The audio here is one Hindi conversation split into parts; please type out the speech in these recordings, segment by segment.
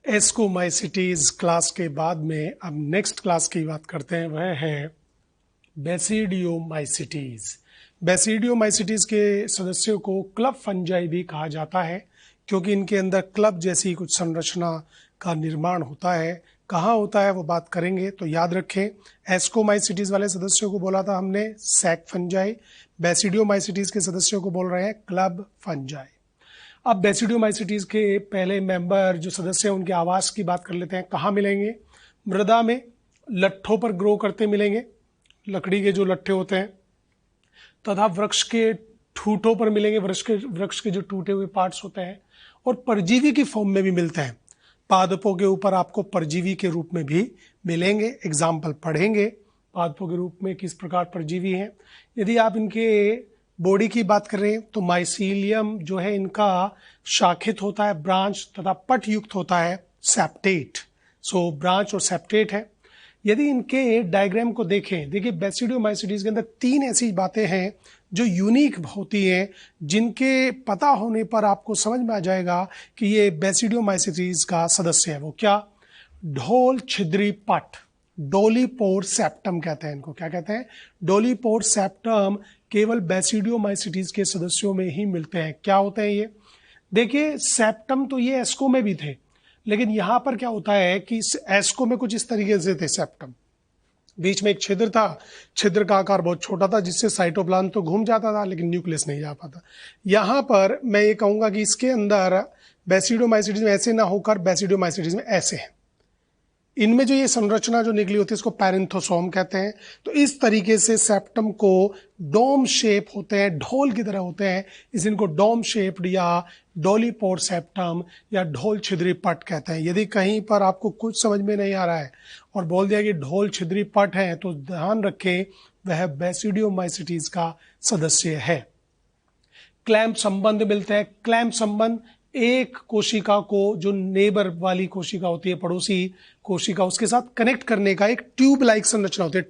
एस्कोमाइसिटीज क्लास के बाद में अब नेक्स्ट क्लास की बात करते हैं, वह है बेसिडियोमाइसिटीज। बेसिडियोमाइसिटीज के सदस्यों को क्लब फंजाई भी कहा जाता है, क्योंकि इनके अंदर क्लब जैसी कुछ संरचना का निर्माण होता है। कहाँ होता है वो बात करेंगे, तो याद रखें एस्कोमाइसिटीज वाले सदस्यों को बोला था हमने सैक फंजाई, बेसिडियोमाइसिटीज के सदस्यों को बोल रहे हैं क्लब फंजाई। अब बेसिडियोमाइसिटीज के पहले मेंबर जो सदस्य हैं उनके आवास की बात कर लेते हैं। कहाँ मिलेंगे? मृदा में लट्ठों पर ग्रो करते मिलेंगे, लकड़ी के जो लट्ठे होते हैं, तथा वृक्ष के ठूठों पर मिलेंगे, वृक्ष के जो टूटे हुए पार्ट्स होते हैं, और परजीवी की फॉर्म में भी मिलते हैं। पादपों के ऊपर आपको परजीवी के रूप में भी मिलेंगे। एग्जाम्पल पढ़ेंगे पादपों के रूप में किस प्रकार परजीवी हैं। यदि आप इनके बॉडी की बात करें तो माइसीलियम जो है इनका शाखित होता है, ब्रांच तथा पट युक्त होता है, सेप्टेट। सो ब्रांच और सेप्टेट है। यदि इनके डायग्राम को देखें, देखिए बेसिडियोमाइसिटीज के अंदर तीन ऐसी बातें हैं जो यूनिक होती हैं, जिनके पता होने पर आपको समझ में आ जाएगा कि ये बेसिडियोमाइसिटीज का सदस्य है। वो क्या? ढोल छिद्री पट, डोलीपोर सेप्टम कहते हैं इनको। क्या कहते हैं? डोलीपोर सेप्टम केवल बेसिडियोमाइसिटीज के सदस्यों में ही मिलते हैं। क्या होते हैं ये? देखिए सेप्टम तो ये एस्को में भी थे, लेकिन यहां पर क्या होता है कि एस्को में कुछ इस तरीके से थे सेप्टम, बीच में एक छिद्र था, छिद्र का आकार बहुत छोटा था, जिससे साइटोप्लाज्म तो घूम जाता था लेकिन न्यूक्लियस नहीं जा पाता। यहां पर मैं ये कहूंगा कि इसके अंदर बेसिडियोमाइसिटीज में ऐसे ना होकर बेसिडियोमाइसिटीज में ऐसे है। इनमें जो ये संरचना जो निकली होती है इसको पैरेंथोसोम कहते हैं। तो इस तरीके से सेप्टम को डोम शेप होते हैं, ढोल की तरह होते हैं, इस इनको डोम शेप्ड या डोलीपोर सेप्टम या ढोल छिद्री पट कहते हैं। यदि कहीं पर आपको कुछ समझ में नहीं आ रहा है और बोल दिया कि ढोल छिद्री पट है, तो ध्यान रखें वह बेसिडियोमाइसिटीज का सदस्य है। क्लैंप संबंध मिलते हैं। क्लैंप संबंध एक कोशिका को, जो नेबर वाली कोशिका होती है, पड़ोसी कोशिका, उसके साथ कनेक्ट करने का एक ट्यूब लाइक संरचना होती है।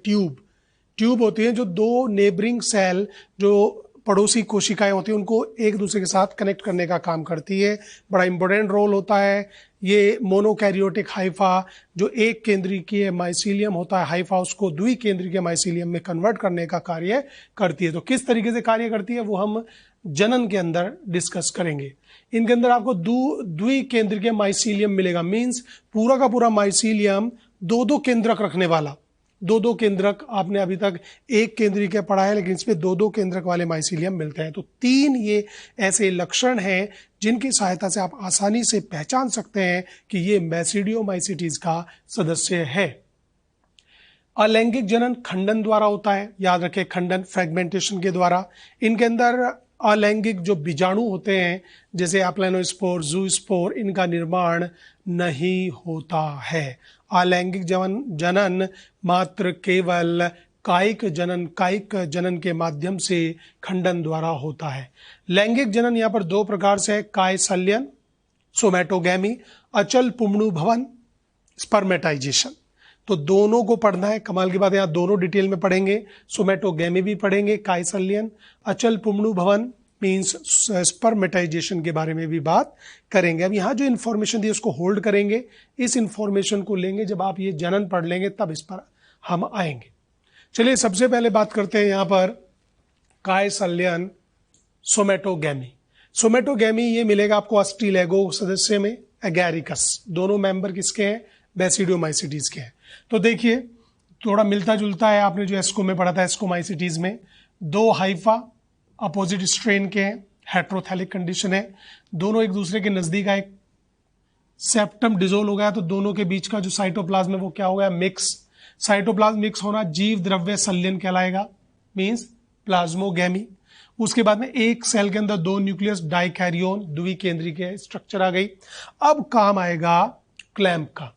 ट्यूब होती है जो दो नेबरिंग सेल, जो पड़ोसी कोशिकाएं होती हैं, उनको एक दूसरे के साथ कनेक्ट करने का काम करती है। बड़ा इंपॉर्टेंट रोल होता है। ये मोनोकैरियोटिक हाइफा जो एक केंद्रीय माइसीलियम होता है, हाइफा उसको द्विकेंद्रीय माइसीलियम में कन्वर्ट करने का कार्य करती है। तो किस तरीके से कार्य करती है वो हम जनन के अंदर डिस्कस करेंगे। इनके अंदर आपको द्विकेंद्रीय माइसीलियम मिलेगा, मींस पूरा का पूरा माइसीलियम दो केंद्रक रखने वाला। दो केंद्रक आपने अभी तक एक केंद्रीय के पढ़ा है, लेकिन इसमें दो केंद्रक वाले माइसीलियम मिलते हैं। तो तीन ये ऐसे लक्षण हैं जिनकी सहायता से आप आसानी से पहचान सकते हैं कि ये बेसिडियोमाइसिटीज का सदस्य है। अलैंगिक जनन खंडन द्वारा होता है। याद रखें, खंडन फ्रेगमेंटेशन के द्वारा। इनके अंदर अलैंगिक जो बीजाणु होते हैं, जैसे एप्लेनोस्पोर, जूस्पोर, इनका निर्माण नहीं होता है। अलैंगिक जनन मात्र केवल कायिक जनन के माध्यम से खंडन द्वारा होता है। लैंगिक जनन यहाँ पर दो प्रकार से है, कायसल्यन, सोमैटोगैमी, अचल पुंबणु भवन, स्पर्मेटाइजेशन। तो दोनों को पढ़ना है। कमाल की बात है, यहाँ दोनों डिटेल में पढ़ेंगे। सोमैटोगैमी भी पढ़ेंगे, कायसल्यन, अचल पुंबणु भवन मीन्स स्पर्मेटाइजेशन के बारे में भी बात करेंगे। अब यहाँ जो इन्फॉर्मेशन दी उसको होल्ड करेंगे, इस इन्फॉर्मेशन को लेंगे। जब आप ये जनन पढ़ लेंगे तब इस पर हम आएंगे। चलिए सबसे पहले बात करते हैं यहाँ पर कायसल्यन, सोमैटोगैमी। सोमैटोगैमी ये मिलेगा आपको अस्टिलेगो सदस्य में, एगैरिकस। दोनों मेंबर किसके हैं? बेसिडियोमाइसिटीज के हैं। तो देखिए थोड़ा मिलता जुलता है, आपने जो एस्को में पढ़ा था, एस्कोमाइसिटीज में दो हाइफा अपोजिट स्ट्रेन के हैं, हेट्रोथैलिक कंडीशन है, दोनों एक दूसरे के नजदीक आए, सेप्टम डिसोल्व हो गया, तो दोनों के बीच का जो साइटोप्लाज्म है वो क्या हो गया? मिक्स। साइटोप्लाज्म मिक्स होना जीव द्रव्य सल्यन कहलाएगा, मींस प्लाज्मोगैमी। उसके बाद में एक सेल के अंदर दो न्यूक्लियस, डाइकैरियोन, द्विकेंद्रीय स्ट्रक्चर आ गई। अब काम आएगा क्लैंप का।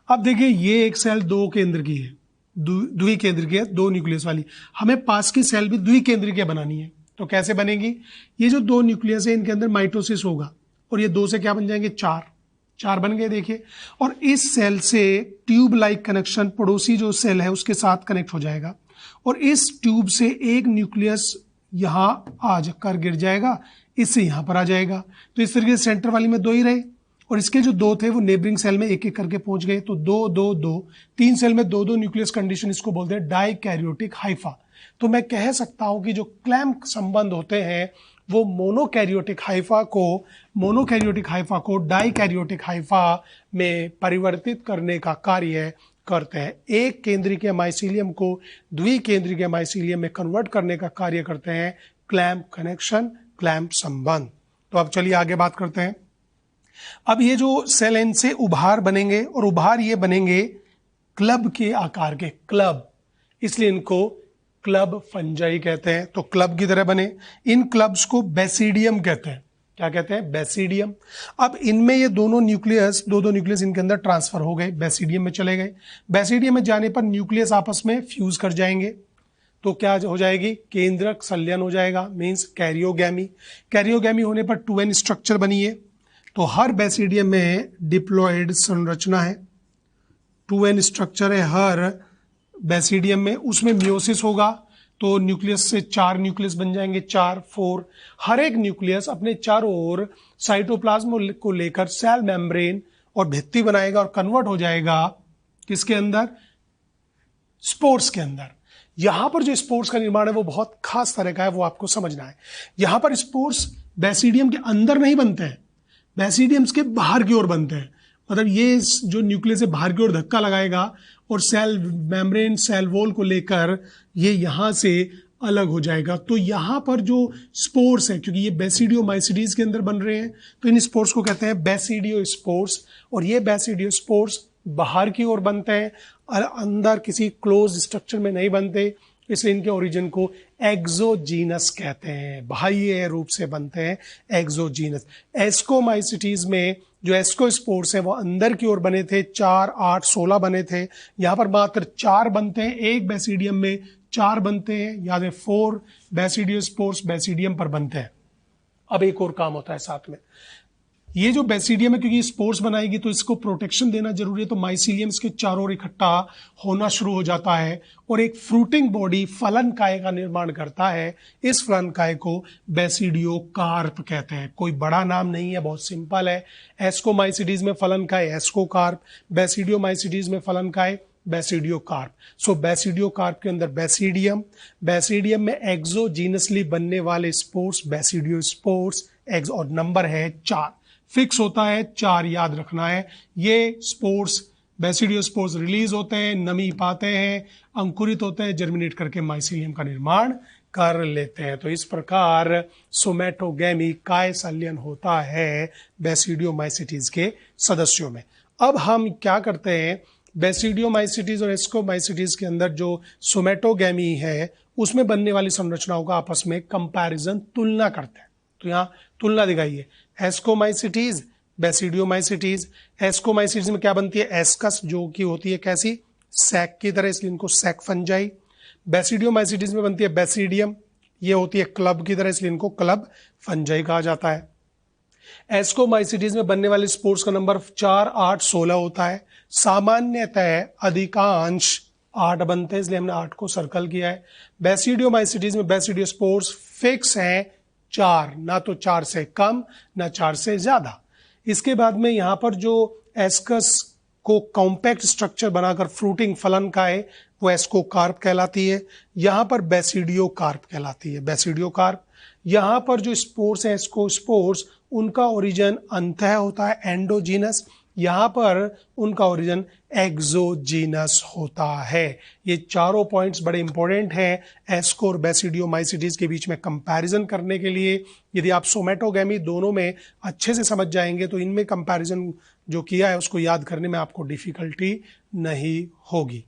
अब देखिए ये एक सेल दो केंद्र की है, द्विकेंद्रीय, दो न्यूक्लियस वाली। हमें पास की सेल भी द्विकेंद्रीय बनानी है, तो कैसे बनेगी? ये जो दो न्यूक्लियस है इनके अंदर माइटोसिस होगा, और ये दो से क्या बन जाएंगे? चार बन गए। देखिए, और इस सेल से ट्यूब लाइक कनेक्शन पड़ोसी जो सेल है उसके साथ कनेक्ट हो जाएगा, और इस ट्यूब से एक न्यूक्लियस यहां आ कर गिर जाएगा, इससे यहां पर आ जाएगा। तो इस तरीके से सेंटर वाली में दो ही रहे, और इसके जो दो थे वो नेबरिंग सेल में एक एक करके पहुंच गए, तो दो दो दो, 3 सेल में दो दो न्यूक्लियस कंडीशन, इसको बोलते हैं डाइकैरियोटिक हाइफा। तो मैं कह सकता हूं कि जो क्लैम्प संबंध होते हैं वो मोनोकैरियोटिक हाइफा को डाइकैरियोटिक हाइफा में परिवर्तित करने का कार्य करते हैं। एक केंद्रीय माइसीलियम को द्विकेंद्रीय माइसीलियम में कन्वर्ट करने का कार्य करते हैं क्लैम्प कनेक्शन, क्लैम्प संबंध। तो अब चलिए आगे बात करते हैं। अब ये जो सेल एन से उभार बनेंगे और उभार ये बनेंगे क्लब के आकार के, क्लब, इसलिए इनको क्लब फंजाई कहते हैं। तो क्लब की तरह बने। इन क्लब्स को बेसिडियम कहते हैं। क्या कहते हैं? बेसिडियम। अब इनमें ये दोनों न्यूक्लियस, दो न्यूक्लियस इनके अंदर ट्रांसफर हो गए, बेसिडियम में चले गए। बेसिडियम में जाने पर न्यूक्लियस आपस में फ्यूज कर जाएंगे, तो क्या हो जाएगी? केंद्रक संलयन हो जाएगा, मींस कैरियोगैमी। कैरियोगैमी होने पर 2n स्ट्रक्चर बनी है। तो हर बेसिडियम में डिप्लॉयड संरचना है, 2n स्ट्रक्चर है हर बेसिडियम में। उसमें मियोसिस होगा, तो न्यूक्लियस से 4 न्यूक्लियस बन जाएंगे, 4 4। हर एक न्यूक्लियस अपने चारों ओर साइटोप्लाज्म को लेकर सेल मेम्ब्रेन और भित्ति बनाएगा और कन्वर्ट हो जाएगा किसके अंदर? स्पोर्स के अंदर। यहां पर जो स्पोर्स का निर्माण है वो बहुत खास तरह का है, वो आपको समझना है। यहां पर स्पोर्स बेसिडियम के अंदर नहीं बनते हैं, बेसिडियम्स के बाहर की ओर बनते हैं। मतलब ये जो न्यूक्लियस है बाहर की ओर धक्का लगाएगा और सेल मेम्ब्रेन, सेल वॉल को लेकर ये यहां से अलग हो जाएगा। तो यहां पर जो स्पोर्स है, क्योंकि ये बेसिडियोमाइसिटीज के अंदर बन रहे हैं, तो इन स्पोर्स को कहते हैं बेसिडियो स्पोर्स। और ये बेसिडियो स्पोर्स बाहर की ओर बनते हैं और अंदर किसी क्लोज स्ट्रक्चर में नहीं बनते, इसलिए इनके ओरिजिन को एक्सोजीनस कहते हैं, बाह्य रूप से बनते हैं, एक्सोजीनस। एस्कोमाइसिटीज में जो एस्कोस्पोर्स है वो अंदर की ओर बने थे, 4 8 16 बने थे। यहां पर मात्र 4 बनते हैं, एक बेसिडियम में 4 बनते हैं, याद है 4 बेसिडियोस्पोर्स बेसिडियम पर बनते हैं। अब एक और काम होता है साथ में, ये जो बेसिडियम है क्योंकि स्पोर्स बनाएगी तो इसको प्रोटेक्शन देना जरूरी है, तो माइसीलियम इसके चारों ओर इकट्ठा होना शुरू हो जाता है और एक फ्रूटिंग बॉडी फलन काय का निर्माण करता है। इस फलन काय को बेसिडियोकार्प कहते हैं। कोई बड़ा नाम नहीं है, बहुत सिंपल है। एस्कोमाइसिटीज में फलन काय एस्कोकार्प, बेसिडियोमाइसिटीज में फलन काय बेसिडियोकार्प। सो बेसिडियोकार्प के अंदर बेसिडियम में एक्सोजीनसली बनने वाले स्पोर्स बेसिडियोस्पोर्स, और नंबर है 4, फिक्स होता है 4, याद रखना है। ये स्पोर्स बेसिडियोस्पोर्स रिलीज होते हैं, नमी पाते हैं, अंकुरित होते हैं, जर्मिनेट करके माइसीलियम का निर्माण कर लेते हैं। तो इस प्रकार सोमेटोगैमी काय संलयन होता है बेसिडियोमाइसिटीज के सदस्यों में। अब हम क्या करते हैं, बेसिडियोमाइसिटीज और एस्कोमाइसिटीज के अंदर जो सोमेटोगैमी है उसमें बनने वाली संरचनाओं का आपस में कंपैरिजन, तुलना करते हैं। तो यहाँ तुलना दिखाइए, एस्कोमाइसिटीज बेसिडियोमाइसिटीज। एस्कोमाइसिटीज में क्या बनती है? एस्कस, जो कि होती है कैसी? सैक की तरह, इसलिए इनको सैक फंजाई। बेसिडियोमाइसिटीज में बनती है बेसिडियम, ये होती है क्लब की तरह, इसलिए इनको क्लब फंजाई कहा जाता है। एस्कोमाइसिटीज में बनने वाले स्पोर्स का नंबर 4 8 16 होता है। सामान्यतः अधिकांश 8 बनते हैं, इसलिए हमने 8 को सर्कल किया है। बेसिडियोमाइसिटीज में बेसिडियोस्पोर्स फिक्स हैं 4, ना तो 4 से कम ना 4 से ज्यादा। इसके बाद में यहां पर जो एस्कस को कॉम्पैक्ट स्ट्रक्चर बनाकर फ्रूटिंग फलन का है वो एस्कोकार्प कहलाती है। यहां पर बेसिडियोकार्प कहलाती है, बेसिडियोकार्प। यहां पर जो स्पोर्स है एस्कोस्पोर्स, उनका ओरिजिन अंतः होता है एंडोजीनस, यहां पर उनका ओरिजिन एक्सोजीनस होता है। ये चारों पॉइंट्स बड़े इंपॉर्टेंट हैं एस्को और बेसिडियोमाइसिटीज के बीच में कंपैरिजन करने के लिए। यदि आप सोमेटोगैमी दोनों में अच्छे से समझ जाएंगे तो इनमें कंपैरिजन जो किया है उसको याद करने में आपको डिफिकल्टी नहीं होगी।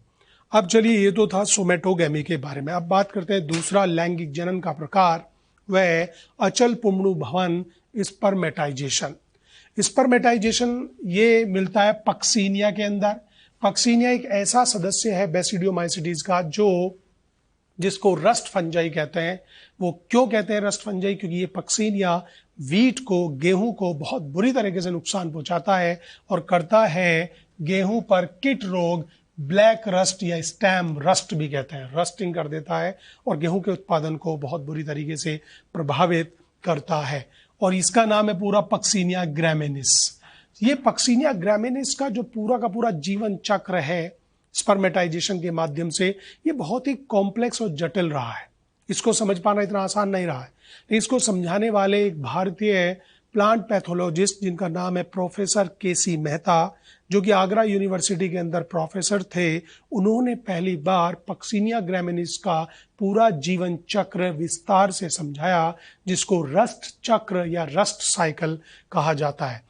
अब चलिए, ये तो था सोमेटोगैमी के बारे में। अब बात करते हैं दूसरा लैंगिक जनन का प्रकार, वह अचल पुंबड़ू भवन स्पर्मेटाइजेशन। स्पर्मेटाइजेशन ये मिलता है पक्सीनिया के अंदर। पक्सीनिया एक ऐसा सदस्य है बेसिडियोमाइसिटीज का जिसको रस्ट फंजाई कहते हैं। वो क्यों कहते हैं रस्ट फंजाई? क्योंकि ये पक्सीनिया वीट को, गेहूं को बहुत बुरी तरीके से नुकसान पहुंचाता है और करता है गेहूं पर किट रोग, ब्लैक रस्ट या स्टैम रस्ट भी कहते हैं, रस्टिंग कर देता है और गेहूं के उत्पादन को बहुत बुरी तरीके से प्रभावित करता है। और इसका नाम है पूरा पक्सीनिया ग्रामिनिस। ये पक्सिनिया ग्रामिनिस का जो पूरा का पूरा जीवन चक्र है स्पर्मेटाइजेशन के माध्यम से, ये बहुत ही कॉम्प्लेक्स और जटिल रहा है। इसको समझ पाना इतना आसान नहीं रहा है। लेकिन इसको समझाने वाले एक भारतीय प्लांट पैथोलॉजिस्ट जिनका नाम है प्रोफेसर केसी मेहता, जो कि आगरा यूनिवर्सिटी के अंदर प्रोफेसर थे, उन्होंने पहली बार पक्सिनिया ग्रामिनिस का पूरा जीवन चक्र विस्तार से समझाया, जिसको रस्ट चक्र या रस्ट साइकिल कहा जाता है।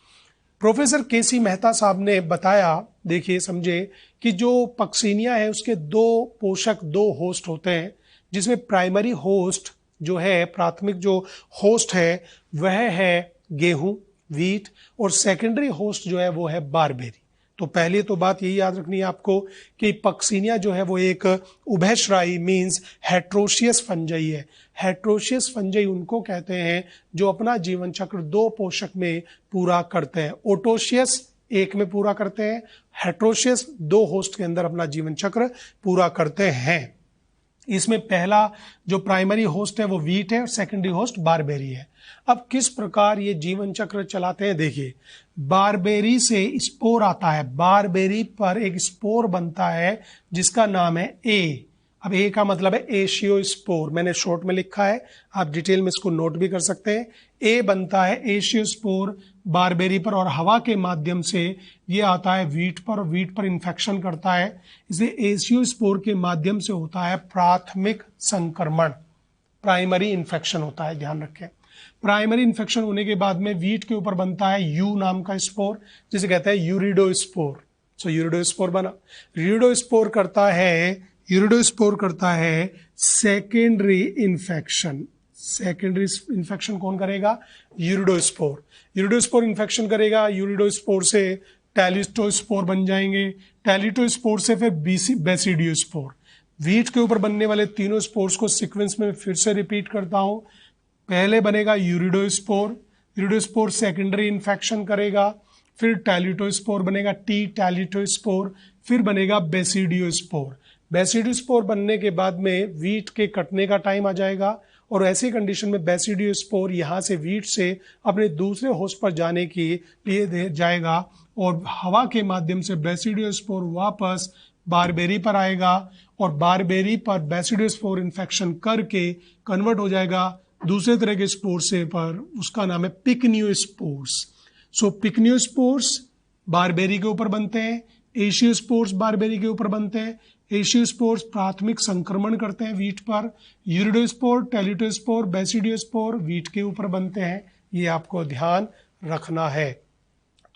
प्रोफेसर केसी मेहता साहब ने बताया, देखिए समझे, कि जो पक्सिनिया है उसके दो होस्ट होते हैं, जिसमें प्राइमरी होस्ट जो है, प्राथमिक जो होस्ट है वह है गेहूं, वीट, और सेकेंडरी होस्ट जो है वो है बारबेरी। तो पहले तो बात यही याद रखनी है आपको कि पक्सिनिया जो है वो एक उभयश्रायी मींस हेट्रोशियस फंजाई है। हेट्रोशियस फंजाई उनको कहते हैं जो अपना जीवन चक्र दो पोषक में पूरा करते हैं। ओटोशियस एक में पूरा करते हैं, हेट्रोशियस दो होस्ट के अंदर अपना जीवन चक्र पूरा करते हैं। इसमें पहला जो प्राइमरी होस्ट है वो वीट है और सेकेंडरी होस्ट बारबेरी है। अब किस प्रकार ये जीवन चक्र चलाते हैं, देखिए, बारबेरी से स्पोर आता है, बारबेरी पर एक स्पोर बनता है जिसका नाम है ए। अब ए का मतलब है एशियोस्पोर, मैंने शॉर्ट में लिखा है, आप डिटेल में इसको नोट भी कर सकते हैं। ए बनता है एशियोस्पोर बारबेरी पर, और हवा के माध्यम से ये आता है वीट पर, और वीट पर इन्फेक्शन करता है। इसलिए एशियोस्पोर के माध्यम से होता है प्राथमिक संक्रमण, प्राइमरी इन्फेक्शन होता है, ध्यान रखें। प्राइमरी इन्फेक्शन होने के बाद में वीट के ऊपर बनता है यू नाम का स्पोर, जिसे कहते हैं यूरिडोस्पोर। सो यूरिडोस्पोर बना। यूरिडोस्पोर करता है सेकेंडरी इन्फेक्शन। सेकेंडरी इन्फेक्शन कौन करेगा? यूरिडोस्पोर। यूरिडोस्पोर इन्फेक्शन करेगा, यूरिडोस्पोर से टैलिटोस्पोर बन जाएंगे, टैलिटोस्पोर से फिर बेसिडियोस्पोर। वीट के ऊपर बनने वाले तीनों स्पोर्स को सीक्वेंस में फिर से रिपीट करता हूं। पहले बनेगा यूरिडोस्पोर, यूरिडोस्पोर सेकेंडरी इन्फेक्शन करेगा, फिर टैलिटोस्पोर बनेगा, टी टैलिटोस्पोर, फिर बनेगा बेसिडियोस्पोर। बेसिडियोस्पोर बनने के बाद में वीट के कटने का टाइम आ जाएगा, और ऐसी कंडीशन में बेसिडियोस्पोर यहाँ से वीट से अपने दूसरे होस्ट पर जाने के लिए जाएगा, और हवा के माध्यम से बेसिडियोस्पोर वापस बारबेरी पर आएगा, और बारबेरी पर बेसिडियोस्पोर इन्फेक्शन करके कन्वर्ट हो जाएगा दूसरे तरह के स्पोर से पर, उसका नाम है पिकनियोस्पोर्स। सो पिकनियोस्पोर्स बारबेरी के ऊपर बनते हैं, एशियोस्पोर्स बारबेरी के ऊपर बनते हैं। एशियोस्पोर्स प्राथमिक संक्रमण करते हैं वीट पर, यूरिडोस्पोर, टैलिटोस्पोर, बेसिडियोस्पोर वीट के ऊपर बनते हैं। ये आपको ध्यान रखना है।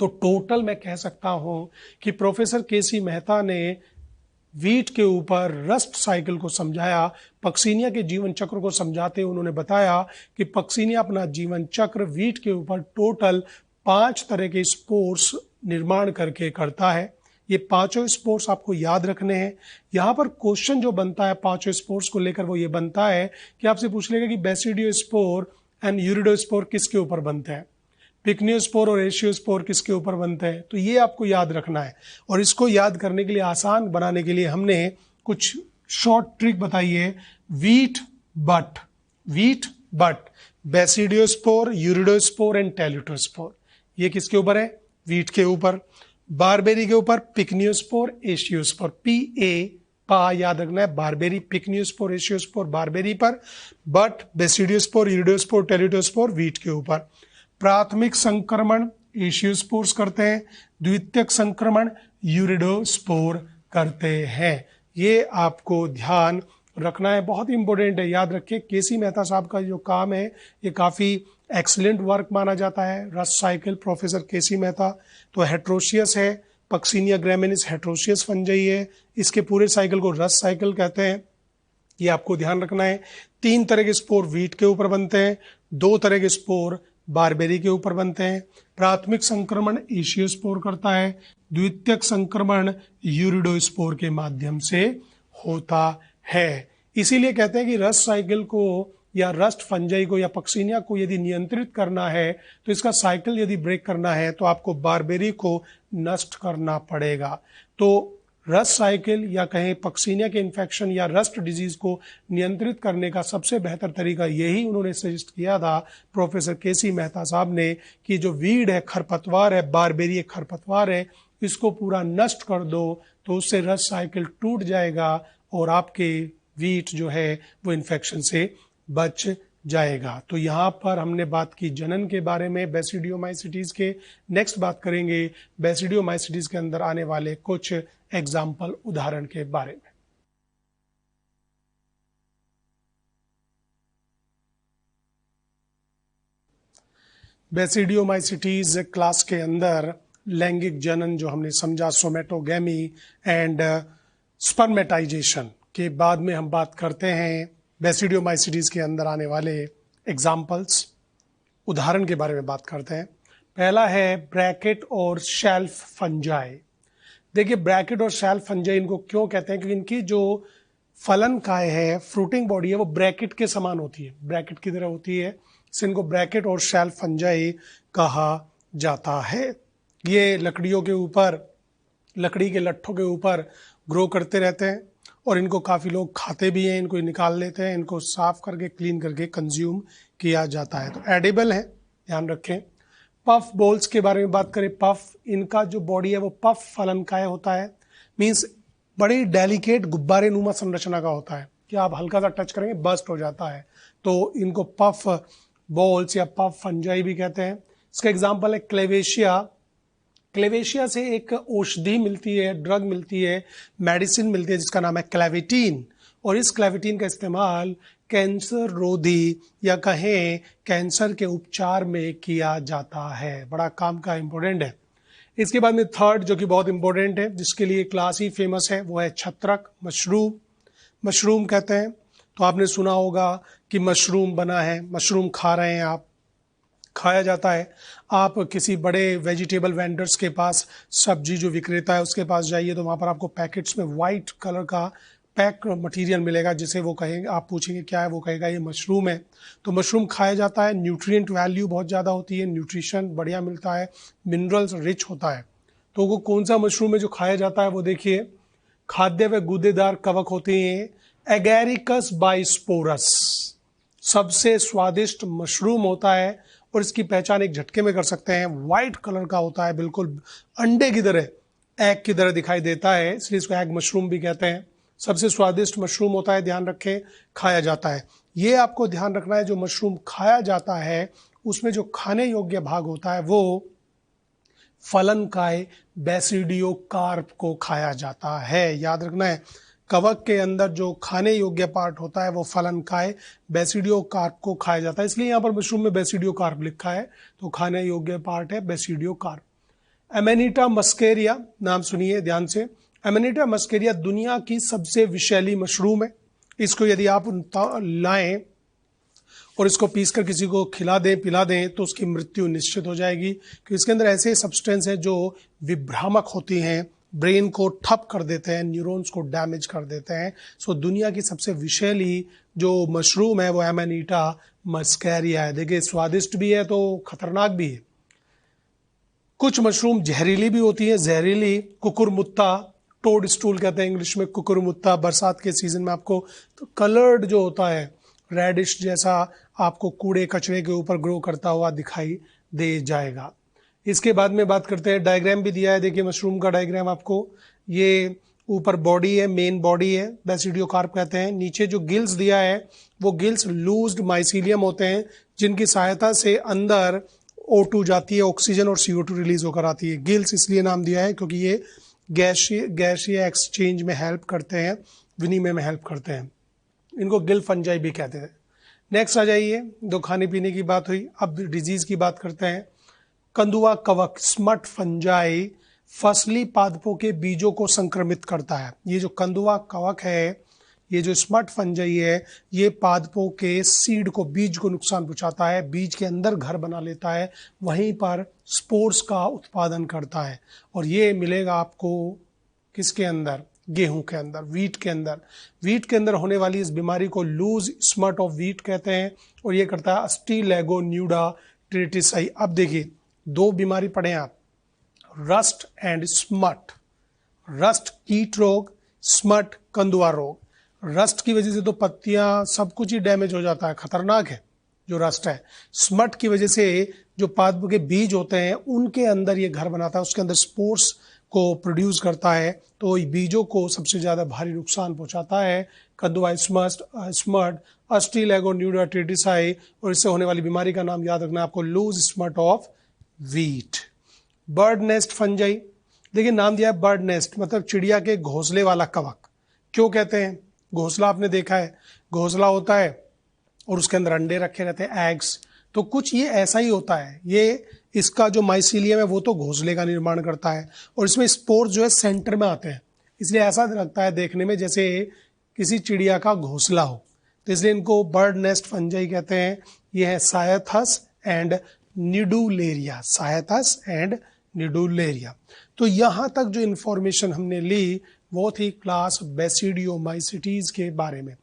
तो टोटल मैं कह सकता हूं कि प्रोफेसर केसी मेहता ने वीट के ऊपर रस्ट साइकिल को समझाया, पक्सिनिया के जीवन चक्र को समझाते उन्होंने बताया कि पक्सिनिया अपना जीवन चक्र वीट के ऊपर टोटल 5 तरह के स्पोर्स निर्माण करके करता है। ये पांचों स्पोर्स आपको याद रखने हैं। यहाँ पर क्वेश्चन जो बनता है पांचों स्पोर्स को लेकर वो ये बनता है कि आपसे पूछ लेगा कि बेसिडियोस्पोर एंड यूरिडोस्पोर किसके ऊपर बनते हैं, पिकनियोस्पोर और एशियोस्पोर किसके ऊपर बनते हैं। तो ये आपको याद रखना है, और इसको याद करने के लिए, आसान बनाने के लिए हमने कुछ शॉर्ट ट्रिक बताई है। वीट बट बेसिडियोस्पोर, यूरिडोस्पोर एंड टैलिटोस्पोर, ये किसके ऊपर है? वीट के ऊपर। बारबेरी के ऊपर पिकनियोस्पोर, एशियोस्पोर, पा याद रखना है, बारबेरी, पिकनियोस्पोर, एशियोस्पोर बारबेरी पर, बट बेसिडियोस्पोर, यूरिडोस्पोर, टैलिटोस्पोर वीट के ऊपर। प्राथमिक संक्रमण एशियोस्पोर्स करते हैं, द्वितीयक संक्रमण यूरिडोस्पोर करते हैं। ये आपको ध्यान रखना है, बहुत इंपॉर्टेंट है, याद रखिए। केसी मेहता साहब का जो काम है ये काफ़ी एक्सीलेंट वर्क माना जाता है, रस्ट साइकिल, प्रोफेसर केसी मेहता। तो हेट्रोशियस है, पक्सिनिया ग्रामिनिस हेट्रोशियस फंजाई है, इसके पूरे साइकिल को रस्ट साइकिल कहते हैं। ये आपको ध्यान रखना है। 3 तरह के स्पोर वीट के ऊपर बनते हैं, 2 तरह के स्पोर बारबेरी के ऊपर बनते हैं। प्राथमिक संक्रमण एशियोस्पोर करता है, द्वितीयक संक्रमण यूरिडोस्पोर के माध्यम से होता है। इसीलिए कहते हैं कि रस्ट साइकिल को या रस्ट फंजाई को या पक्सिनिया को यदि नियंत्रित करना है, तो इसका साइकिल यदि ब्रेक करना है तो आपको बारबेरी को नष्ट करना पड़ेगा। तो रस्ट साइकिल या कहें पक्सीनिया के इन्फेक्शन या रस्ट डिजीज को नियंत्रित करने का सबसे बेहतर तरीका यही उन्होंने सजेस्ट किया था प्रोफेसर केसी मेहता साहब ने कि जो वीड है, खरपतवार है, बारबेरी एक खरपतवार है, इसको पूरा नष्ट कर दो तो उससे रस्ट साइकिल टूट जाएगा और आपके वीट जो है वो इन्फेक्शन से बच जाएगा। तो यहाँ पर हमने बात की जनन के बारे में बेसिडियोमाइसिटीज के। नेक्स्ट बात करेंगे बेसिडियोमाइसिटीज के अंदर आने वाले कुछ एग्जाम्पल उदाहरण के बारे में। बेसिडियोमाइसिटीज क्लास के अंदर लैंगिक जनन जो हमने समझा सोमेटोगेमी एंड स्पर्मेटाइजेशन के बाद में हम बात करते हैं बेसिडियोमाइसिटीज के अंदर आने वाले एग्जाम्पल्स उदाहरण के बारे में बात करते हैं। पहला है ब्रैकेट और शेल्फ फंजाई। देखिए ब्रैकेट और शेल्फ फंजाई इनको क्यों कहते हैं, क्योंकि इनकी जो फलन काय है, फ्रूटिंग बॉडी है, वो ब्रैकेट के समान होती है, ब्रैकेट की तरह होती है, इससे इनको ब्रैकेट और शेल्फ फंजाई कहा जाता है। ये लकड़ियों के ऊपर, लकड़ी के लट्ठों के ऊपर ग्रो करते रहते हैं और इनको काफ़ी लोग खाते भी हैं, इनको निकाल लेते हैं, इनको साफ करके क्लीन करके कंज्यूम किया जाता है। तो एडिबल है, ध्यान रखें। पफ बॉल्स के बारे में बात करें, पफ इनका जो बॉडी है वो पफ फलनकाय होता है, मीन्स बड़ी डेलिकेट गुब्बारे नुमा संरचना का होता है कि आप हल्का सा टच करेंगे बस्ट हो जाता है, तो इनको पफ बॉल्स या पफ फंजाई भी कहते हैं। इसका एग्जाम्पल है क्लेवेशिया। क्लेवेशिया से एक औषधि मिलती है, ड्रग मिलती है, मेडिसिन मिलती है जिसका नाम है क्लेविटीन, और इस क्लेविटीन का इस्तेमाल कैंसर रोधी या कहें कैंसर के उपचार में किया जाता है। बड़ा काम का इंपॉर्टेंट है। इसके बाद में थर्ड जो कि बहुत इंपॉर्टेंट है, जिसके लिए क्लास ही फेमस है, वो है छत्रक, मशरूम। मशरूम कहते हैं तो आपने सुना होगा कि मशरूम बना है, मशरूम खा रहे हैं आप, खाया जाता है। आप किसी बड़े वेजिटेबल वेंडर्स के पास, सब्जी जो विक्रेता है उसके पास जाइए तो वहाँ पर आपको पैकेट्स में वाइट कलर का पैक मटेरियल मिलेगा, जिसे वो कहेंगे, आप पूछेंगे क्या है, वो कहेगा ये मशरूम है। तो मशरूम खाया जाता है, न्यूट्रिएंट वैल्यू बहुत ज़्यादा होती है, न्यूट्रिशन बढ़िया मिलता है, मिनरल्स रिच होता है। तो वो कौन सा मशरूम है जो खाया जाता है, वो देखिए, खाद्य व गूदेदार कवक होते हैं, एगैरिकस बाइस्पोरस सबसे स्वादिष्ट मशरूम होता है और इसकी पहचान एक झटके में कर सकते हैं। वाइट कलर का होता है, बिल्कुल अंडे की तरह, एग की तरह दिखाई देता है, इसलिए इसको एग मशरूम भी कहते हैं। सबसे स्वादिष्ट मशरूम होता है, ध्यान रखें, खाया जाता है। ये आपको ध्यान रखना है, जो मशरूम खाया जाता है उसमें जो खाने योग्य भाग होता है वो फलनकाय बेसिडियोकार्प को खाया जाता है। याद रखना है, कवक के अंदर जो खाने योग्य पार्ट होता है वो फलनकाय बेसिडियोकार्प को खाया जाता है, इसलिए यहाँ पर मशरूम में बेसिडियोकार्प लिखा है, तो खाने योग्य पार्ट है बेसिडियोकार्प। एमेनिटा मस्केरिया, नाम सुनिए ध्यान से। एमेनिटा मस्केरिया दुनिया की सबसे विषैली मशरूम है। इसको यदि आप लाएं और इसको पीसकर किसी को खिला दें, पिला दें, तो उसकी मृत्यु निश्चित हो जाएगी, क्योंकि इसके अंदर ऐसे सब्सटेंस है जो विभ्रामक होती हैं, ब्रेन को ठप कर देते हैं, न्यूरॉन्स को डैमेज कर देते हैं। सो दुनिया की सबसे विषैली जो मशरूम है वो एमेनिटा मस्केरिया है। देखिए स्वादिष्ट भी है तो खतरनाक भी है। कुछ मशरूम जहरीली भी होती है, जहरीली कुकुरमुत्ता, टोड स्टूल कहते हैं इंग्लिश में, कुकुरमुत्ता बरसात के सीजन में आपको तो कलर्ड जो होता है रेडिश जैसा आपको कूड़े कचरे के ऊपर ग्रो करता हुआ दिखाई दे जाएगा। इसके बाद में बात करते हैं, डायग्राम भी दिया है, देखिए मशरूम का डायग्राम आपको, ये ऊपर बॉडी है, मेन बॉडी है, बेसिडियोकार्प कहते हैं। नीचे जो गिल्स दिया है वो गिल्स लूज्ड माइसीलियम होते हैं, जिनकी सहायता से अंदर O2 जाती है, ऑक्सीजन और CO2 रिलीज होकर आती है। गिल्स इसलिए नाम दिया है क्योंकि ये गैसीय एक्सचेंज में हेल्प करते हैं, विनिमय में हेल्प करते हैं। इनको गिल फंजाई भी कहते हैं। नेक्स्ट आ जाइए, दो खाने पीने की बात हुई, अब डिजीज की बात करते हैं। कंदुआ कवक, स्मट फंजाई, फसली पादपों के बीजों को संक्रमित करता है। ये जो कंदुआ कवक है, ये जो स्मट फंजाई है, ये पादपों के सीड को, बीज को नुकसान पहुंचाता है, बीज के अंदर घर बना लेता है, वहीं पर स्पोर्स का उत्पादन करता है। और ये मिलेगा आपको किसके अंदर, गेहूं के अंदर, वीट के अंदर। वीट के अंदर होने वाली इस बीमारी को लूज स्मट ऑफ वीट कहते हैं और ये करता है अस्टीलेगोन्यूडा ट्रिटिसाई। अब देखिए दो बीमारी पढ़े आप, रस्ट एंड स्मट। रस्ट कीट रोग, स्मट कंदुआ रोग। रस्ट की वजह से तो पत्तियां सब कुछ ही डैमेज हो जाता है, खतरनाक है जो रस्ट है। स्मट की वजह से जो पादप के बीज होते हैं उनके अंदर ये घर बनाता है, उसके अंदर स्पोर्स को प्रोड्यूस करता है, तो बीजों को सबसे ज्यादा भारी नुकसान पहुंचाता है। कंदुआ स्मट अस्टीलेगोन्यूडाटिडिसाई, और इससे होने वाली बीमारी का नाम याद रखना है आपको, loose smut of wheat. Bird nest fungi, देखिए नाम दिया है बर्ड नेस्ट, मतलब चिड़िया के घोंसले वाला कवक। क्यों कहते हैं? घोंसला आपने देखा है, घोंसला होता है और उसके अंदर अंडे रखे रहते हैं, एग्स। तो कुछ ये ऐसा ही होता है, ये इसका जो माइसीलियम है वो तो घोंसले का निर्माण करता है, और इसमें स्पोर्स जो है सेंटर में आते हैं, इसलिए ऐसा लगता है देखने में जैसे किसी चिड़िया का घोंसला हो, तो इसलिए इनको बर्ड नेस्ट फंजाई कहते हैं। ये है सायथस एंड निडुलेरिया, सायथस एंड निडुलेरिया। तो यहाँ तक जो इन्फॉर्मेशन हमने ली वो थी क्लास बेसिडियोमाइसिटीज के बारे में।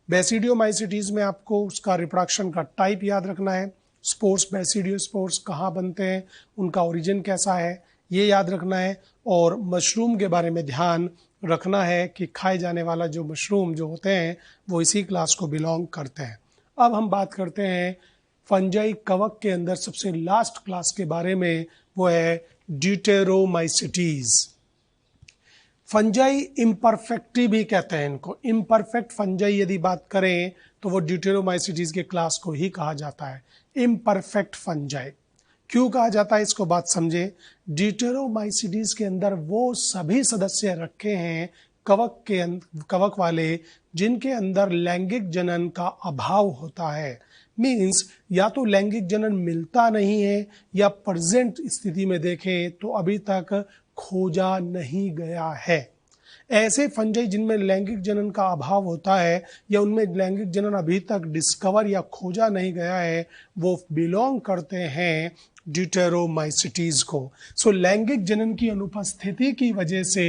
बेसिडियोमाइसिटीज में आपको उसका रिप्रोडक्शन का टाइप याद रखना है, स्पोर्स, बेसिडियो स्पोर्स कहाँ बनते हैं, उनका ओरिजिन कैसा है ये याद रखना है, और मशरूम के बारे में ध्यान रखना है कि खाए जाने वाला जो मशरूम जो होते हैं वो इसी क्लास को बिलोंग करते हैं। अब हम बात करते हैं फंजाई कवक के अंदर सबसे लास्ट क्लास के बारे में, वो है ड्यूटेरोमाइसिटीज। फंजाई इम्परफेक्टी भी कहते हैं इनको, इम्परफेक्ट फंजाई यदि बात करें तो वो ड्यूटेरोमाइसिटीज के क्लास को ही कहा जाता है, इम्परफेक्ट फंजाई। क्यों कहा जाता है इसको बात समझे। ड्यूटेरोमाइसिटीज के अंदर वो सभी सदस्य रखे हैं कवक वाले जिनके अंदर लैंगिक जनन का अभाव होता है। मीन्स या तो लैंगिक जनन मिलता नहीं है, या प्रेजेंट स्थिति में देखें तो अभी तक खोजा नहीं गया है। ऐसे फंजाई जिनमें लैंगिक जनन का अभाव होता है या उनमें लैंगिक जनन अभी तक डिस्कवर या खोजा नहीं गया है, वो बिलोंग करते हैं ड्यूटेरोमाइसिटीज को। सो लैंगिक जनन की अनुपस्थिति की वजह से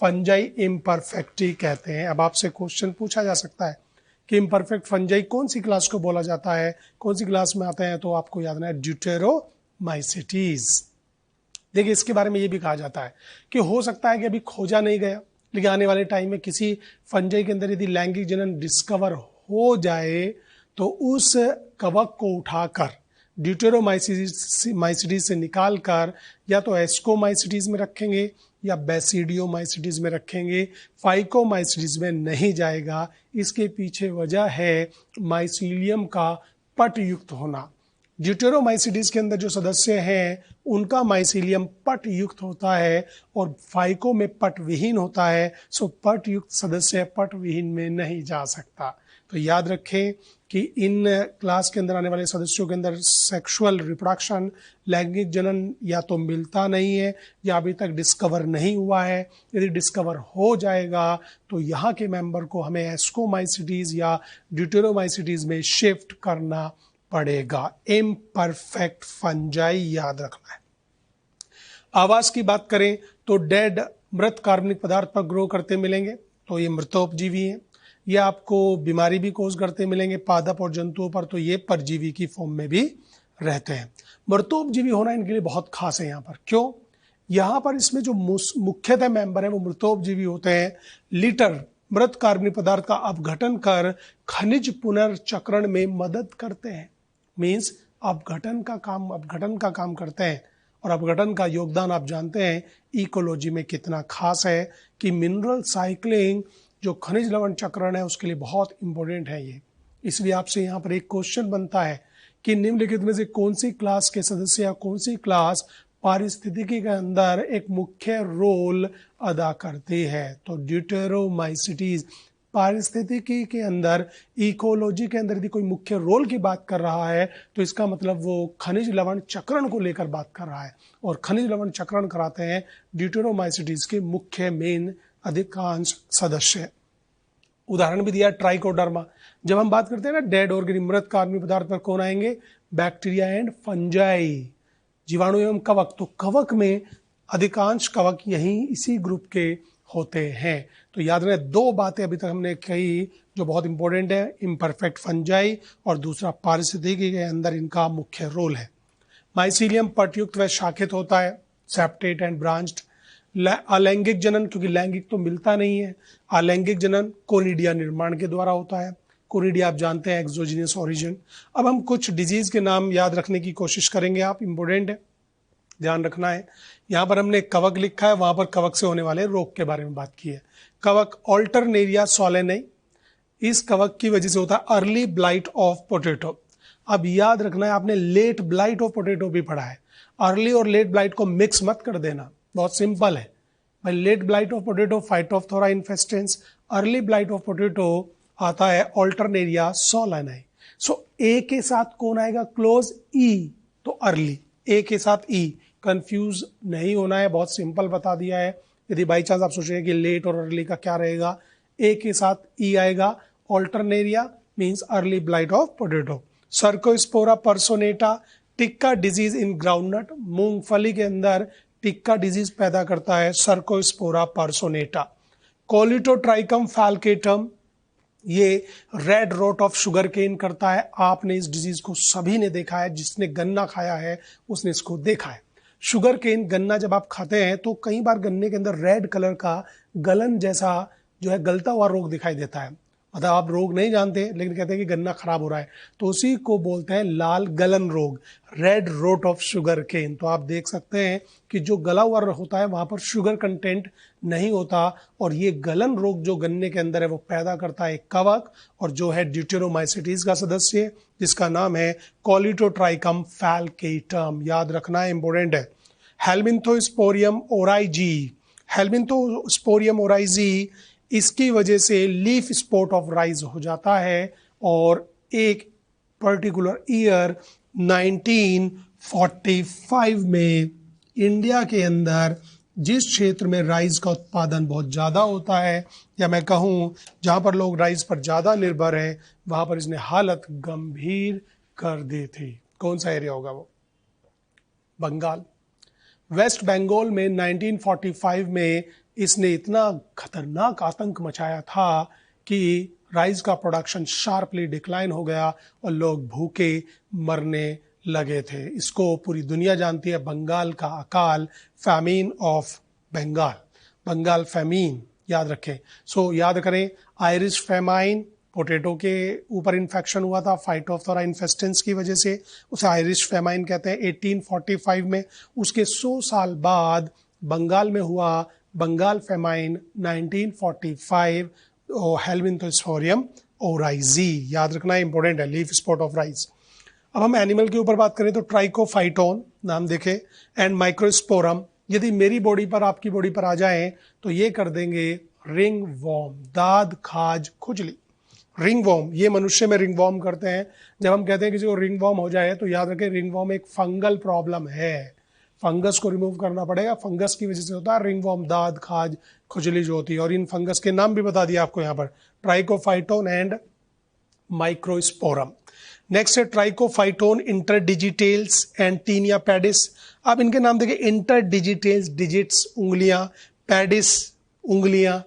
फंजाई इम्परफेक्टी कहते हैं। अब आपसे क्वेश्चन पूछा जा सकता है कि इम्परफेक्ट फंजाई कौन सी क्लास को बोला जाता है, कौन सी क्लास में आते हैं, तो आपको याद रखना है ड्यूटेरोमाइसिटीज। देखिए इसके बारे में ये भी कहा जाता है कि हो सकता है कि अभी खोजा नहीं गया, लेकिन आने वाले टाइम में किसी फंजाई के अंदर यदि लैंगिक जनन डिस्कवर हो जाए तो उस कवक को उठाकर ड्यूटेरोमाइसिटीज से निकालकर या तो एस्कोमाइसिटीज में रखेंगे या बेसिडियोमाइसिटीज में रखेंगे, फाइकोमाइसिटीज में नहीं जाएगा। इसके पीछे वजह है माइसीलियम का पट युक्त होना। ड्यूटेरोमाइसिटीज के अंदर जो सदस्य हैं उनका माइसीलियम पट युक्त होता है और फाइको में पट विहीन होता है, सो पट युक्त सदस्य पट विहीन में नहीं जा सकता। तो याद रखें कि इन क्लास के अंदर आने वाले सदस्यों के अंदर सेक्सुअल रिप्रोडक्शन, लैंगिक जनन या तो मिलता नहीं है या अभी तक डिस्कवर नहीं हुआ है। यदि डिस्कवर हो जाएगा तो यहाँ के मेंबर को हमें एस्कोमाइसिटीज या ड्यूटेरोमाइसिटीज में शिफ्ट करना पड़ेगा। इम्परफेक्ट फंजाई याद रखना है। आवास की बात करें तो डेड, मृत कार्बनिक पदार्थ पर ग्रो करते मिलेंगे, तो ये मृतोपजीवी हैं। ये आपको बीमारी भी कोज करते मिलेंगे पादप और जंतुओं पर, तो ये परजीवी की फॉर्म में भी रहते हैं। मृतोपजीवी होना इनके लिए बहुत खास है यहाँ पर। क्यों? यहाँ पर इसमें जो मुख्यतः मेंबर है वो मृतोपजीवी होते हैं। लिटर, मृत कार्बनिक पदार्थ का अपघटन कर खनिज पुनर्चक्रण में मदद करते हैं। मीन्स अपघटन का काम करते हैं, और अपघटन का योगदान आप जानते हैं इकोलॉजी में कितना खास है कि मिनरल साइक्लिंग जो खनिज लवण चक्रण है उसके लिए बहुत इंपॉर्टेंट है ये। इसलिए आपसे यहाँ पर एक क्वेश्चन बनता है कि निम्नलिखित में से कौन सी क्लास के सदस्य या कौन सी क्लास पारिस्थितिकी के अंदर एक मुख्य रोल अदा करती है। तो ड्यूटेरोमाइसिटीज पारिस्थितिकी के अंदर, इकोलॉजी के अंदर यदि कोई मुख्य रोल की बात कर रहा है तो इसका मतलब वो खनिज लवण चक्रण को लेकर बात कर रहा है, और खनिज लवण चक्रण कराते हैं ड्यूटेरोमाइसिटीज के मुख्य मेन अधिकांश सदस्य। उदाहरण भी दिया ट्राइकोडर्मा। जब हम बात करते हैं ना डेड ऑर्गेनिज्म, मृत कार्बनिक पदार्थ पर कौन आएंगे? बैक्टीरिया एंड फंजाई, जीवाणु एवं कवक। तो कवक में अधिकांश कवक यही इसी ग्रुप के होते हैं। तो याद रहे दो बातें अभी तक हमने कही जो बहुत इंपॉर्टेंट है, इम्परफेक्ट फंजाई और दूसरा पारिस्थितिकी के अंदर इनका मुख्य रोल है। माइसीलियम पटयुक्त व शाखित होता है, सेप्टेट एंड ब्रांच्ड। अलैंगिक जनन, क्योंकि लैंगिक तो मिलता नहीं है। अलैंगिक जनन कोनिडिया निर्माण के द्वारा होता है। कोनिडिया आप जानते हैं एक्सोजीनियस ओरिजिन। अब हम कुछ डिजीज के नाम याद रखने की कोशिश करेंगे, आप इंपोर्टेंट है, ध्यान रखना है। यहाँ पर हमने कवक लिखा है, वहां पर कवक से होने वाले रोग के बारे में बात की है। कवक ऑल्टरनेरिया सोलेनाई, इस कवक की वजह से होता है अर्ली ब्लाइट ऑफ पोटैटो। अब याद रखना है, आपने लेट ब्लाइट ऑफ पोटैटो भी पढ़ा है। अर्ली और लेट ब्लाइट को मिक्स मत कर देना, बहुत सिंपल है भाई। Late blight of potato phytophthora infestans, early blight of potato आता है ऑल्टरनेरिया सोलेनाई। सो ए के साथ कौन आएगा क्लोज? ई, तो अर्ली, ए के साथ ई, कंफ्यूज नहीं होना है, बहुत सिंपल बता दिया है। यदि बाई चांस आप सोचेंगे कि लेट और अर्ली का क्या रहेगा, ए के साथ ई आएगा। Alternaria means early blight of potato. Cercospora personata, tikka disease in groundnut, मूंगफली के अंदर टिक्का डिजीज पैदा करता है सर्कोस्पोरा पर्सोनेटा। कोलिटोट्राइकम फैल्केटम, ये red rot of sugarcane करता है। आपने इस डिजीज को सभी ने देखा है, जिसने गन्ना खाया है उसने इसको देखा है। शुगर केन, गन्ना जब आप खाते हैं तो कई बार गन्ने के अंदर रेड कलर का गलन जैसा जो है गलता हुआ रोग दिखाई देता है। मतलब आप रोग नहीं जानते लेकिन कहते हैं कि गन्ना खराब हो रहा है, तो उसी को बोलते हैं लाल गलन रोग, red rot of sugarcane. तो आप देख सकते हैं कि जो गला हुआ होता है वहां पर शुगर कंटेंट नहीं होता, और ये गलन रोग जो गन्ने के अंदर है वो पैदा करता है कवक, और जो है ड्यूटेरोमाइसिटीज का सदस्य, जिसका नाम है कोलिटोट्राइकम फैल्केटम। याद रखना है, इंपोर्टेंट है। हेलमिंथोस्पोरियम ओराइजी, हेलमिंथोस्पोरियम ओराइजी, इसकी वजह से लीफ स्पॉट ऑफ राइज हो जाता है, और एक पर्टिकुलर ईयर 1945 में इंडिया के अंदर जिस क्षेत्र में राइस का उत्पादन बहुत ज़्यादा होता है, या मैं कहूँ जहाँ पर लोग राइस पर ज़्यादा निर्भर है, वहाँ पर इसने हालत गंभीर कर दी थी। कौन सा एरिया होगा वो? बंगाल। वेस्ट बंगाल में 1945 में इसने इतना खतरनाक आतंक मचाया था कि राइस का प्रोडक्शन शार्पली डिक्लाइन हो गया और लोग भूखे मरने लगे थे। इसको पूरी दुनिया जानती है, बंगाल का अकाल, फैमीन ऑफ बंगाल, बंगाल फैमीन, याद रखें। सो याद करें, आयरिश फैमाइन, पोटैटो के ऊपर इन्फेक्शन हुआ था फाइटोफथोरा इन्फेस्टेंस की वजह से, उसे आयरिश फैमाइन कहते हैं 1845 में। उसके 100 साल बाद बंगाल में हुआ बंगाल फैमाइन 1945, हेलमिंथोस्पोरियम ओराइजी, याद रखना इंपॉर्टेंट है, लीफ स्पॉट ऑफ राइस। अब हम एनिमल के ऊपर बात करें तो ट्राइकोफाइटोन नाम देखें, एंड माइक्रोस्पोरम, यदि मेरी बॉडी पर आपकी बॉडी पर आ जाए तो ये कर देंगे रिंग वॉर्म, दाद खाज खुजली। रिंग वॉर्म, ये मनुष्य में रिंग वॉर्म करते हैं। जब हम कहते हैं किसी को रिंग वॉर्म हो जाए तो याद रखें रिंग वॉर्म एक फंगल प्रॉब्लम है, फंगस को रिमूव करना पड़ेगा, फंगस की वजह से होता है रिंग वॉर्म, दाद खाज खुजली जो होती है। और इन फंगस के नाम भी बता दिया आपको यहाँ पर, ट्राइकोफाइटोन एंड माइक्रोस्पोरम। नेक्स्ट है ट्राइकोफाइटोन इंटरडिजिटेल्स एंड टीनिया पैडिस। आप इनके नाम देखिए, इंटरडिजिटेल्स डिजिट्स उंगलियां, पैडिस उंगलियां।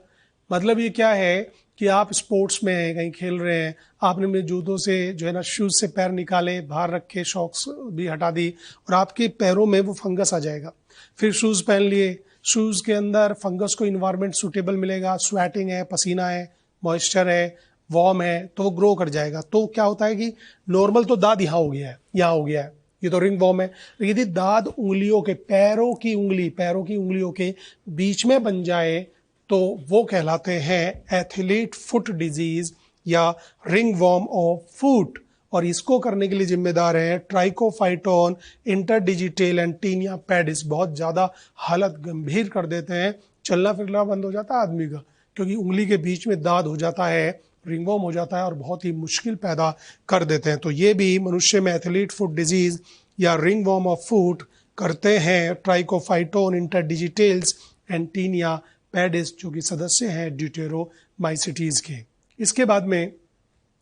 मतलब ये क्या है कि आप स्पोर्ट्स में हैं, कहीं खेल रहे हैं, आपने अपने जूतों से जो है ना शूज से पैर निकाले, बाहर रखे, शॉक्स भी हटा दी, और आपके पैरों में वो फंगस आ जाएगा। फिर शूज पहन लिए, शूज के अंदर फंगस को इन्वायरमेंट सूटेबल मिलेगा, स्वेटिंग है, पसीना है, मॉइस्चर है, वार्म है, तो वो ग्रो कर जाएगा। तो क्या होता है कि नॉर्मल तो दाद यहाँ हो गया है, यहाँ हो गया है, ये तो रिंग वॉर्म है। यदि दाद उंगलियों के, पैरों की उंगलियों के बीच में बन जाए तो वो कहलाते हैं एथलीट फुट डिजीज या रिंग वॉर्म ऑफ फुट। और इसको करने के लिए जिम्मेदार है ट्राइकोफाइटोन इंटरडिजिटेल एंड टीनिया पैडिस। बहुत ज्यादा हालत गंभीर कर देते हैं, चलना फिरना बंद हो जाता है आदमी का, क्योंकि उंगली के बीच में दाद हो जाता है, रिंग वॉर्म हो जाता है और बहुत ही मुश्किल पैदा कर देते हैं। तो ये भी मनुष्य में एथलीट फुट डिजीज या रिंग वॉर्म ऑफ फुट करते हैं ट्राइकोफाइटोन इंटरडिजिटेल्स एंड टीनिया पैडिस, जो कि सदस्य हैं ड्यूटेरोमाइसिटीज के। इसके बाद में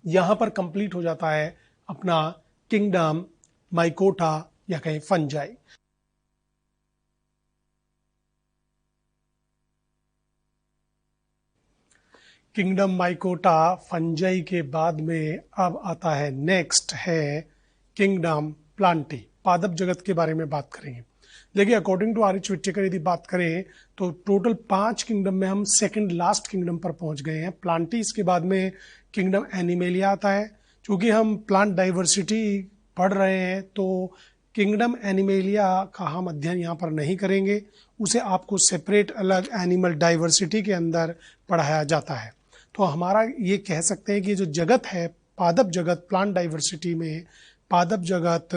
यहाँ पर कंप्लीट हो जाता है अपना किंगडम माइकोटा या कहीं फंजाई। किंगडम माइकोटा फंजाई के बाद में अब आता है नेक्स्ट है किंगडम प्लांटी। पादप जगत के बारे में बात करेंगे। देखिए, according to R H Whittaker यदि बात करें तो टोटल 5 किंगडम में हम सेकंड लास्ट किंगडम पर पहुंच गए हैं। प्लांटीज के बाद में किंगडम एनिमेलिया आता है। चूंकि हम प्लांट डाइवर्सिटी पढ़ रहे हैं तो किंगडम एनिमेलिया का हम अध्ययन यहाँ पर नहीं करेंगे, उसे आपको सेपरेट अलग एनिमल डाइवर्सिटी के अंदर पढ़ाया जाता है। तो हमारा ये कह सकते हैं कि जो जगत है, पादप जगत प्लांट डाइवर्सिटी में, पादप जगत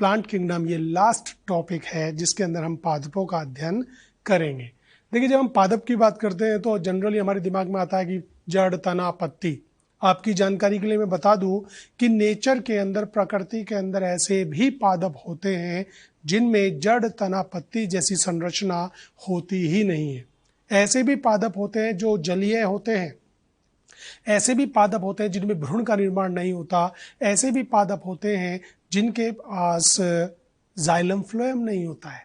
प्लांट किंगडम, ये लास्ट टॉपिक है जिसके अंदर हम पादपों का अध्ययन करेंगे। देखिए, जब हम पादप की बात करते हैं तो जनरली हमारे दिमाग में आता है कि जड़, तना, पत्ती। आपकी जानकारी के लिए मैं बता दूं कि नेचर के अंदर, प्रकृति के अंदर ऐसे भी पादप होते हैं जिनमें जड़, तना, पत्ती जैसी संरचना होती ही नहीं है। ऐसे भी पादप होते हैं जो जलीय होते हैं, ऐसे भी पादप होते हैं जिनमें भ्रूण का निर्माण नहीं होता, ऐसे भी पादप होते हैं जिनके पास जाइलम फ्लोएम नहीं होता है,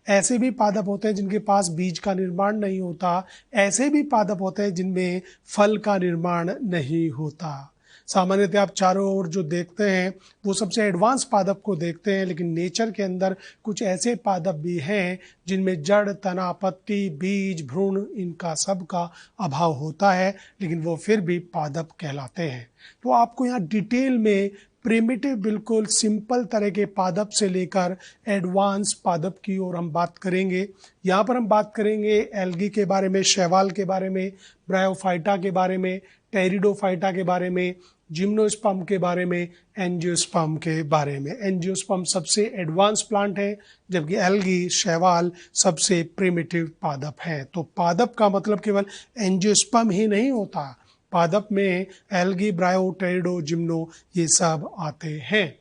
ऐसे भी पादप होते हैं जिनके पास बीज का निर्माण नहीं होता, ऐसे भी पादप होते हैं जिनमें फल का निर्माण नहीं होता। सामान्यतः आप चारों ओर जो देखते हैं वो सबसे एडवांस पादप को देखते हैं, लेकिन नेचर के अंदर कुछ ऐसे पादप भी हैं जिनमें जड़, तना, पत्ती, बीज, भ्रूण, इनका सब का अभाव होता है, लेकिन वो फिर भी पादप कहलाते हैं। तो आपको यहाँ डिटेल में प्रिमिटिव, बिल्कुल सिंपल तरह के पादप से लेकर एडवांस पादप की ओर हम बात करेंगे। यहाँ पर हम बात करेंगे एल्गी के बारे में, शैवाल के बारे में, ब्रायोफाइटा के बारे में, टेरिडोफाइटा के बारे में, जिम्नोस्पर्म के बारे में, एंजियोस्पर्म के बारे में। एंजियोस्पर्म सबसे एडवांस प्लांट है, जबकि एल्गी, शैवाल सबसे प्रिमिटिव पादप हैं। तो पादप का मतलब केवल एंजियोस्पर्म ही नहीं होता, पादप में एल्गी, ब्रायो, टेरिडो, जिम्नो ये सब आते हैं।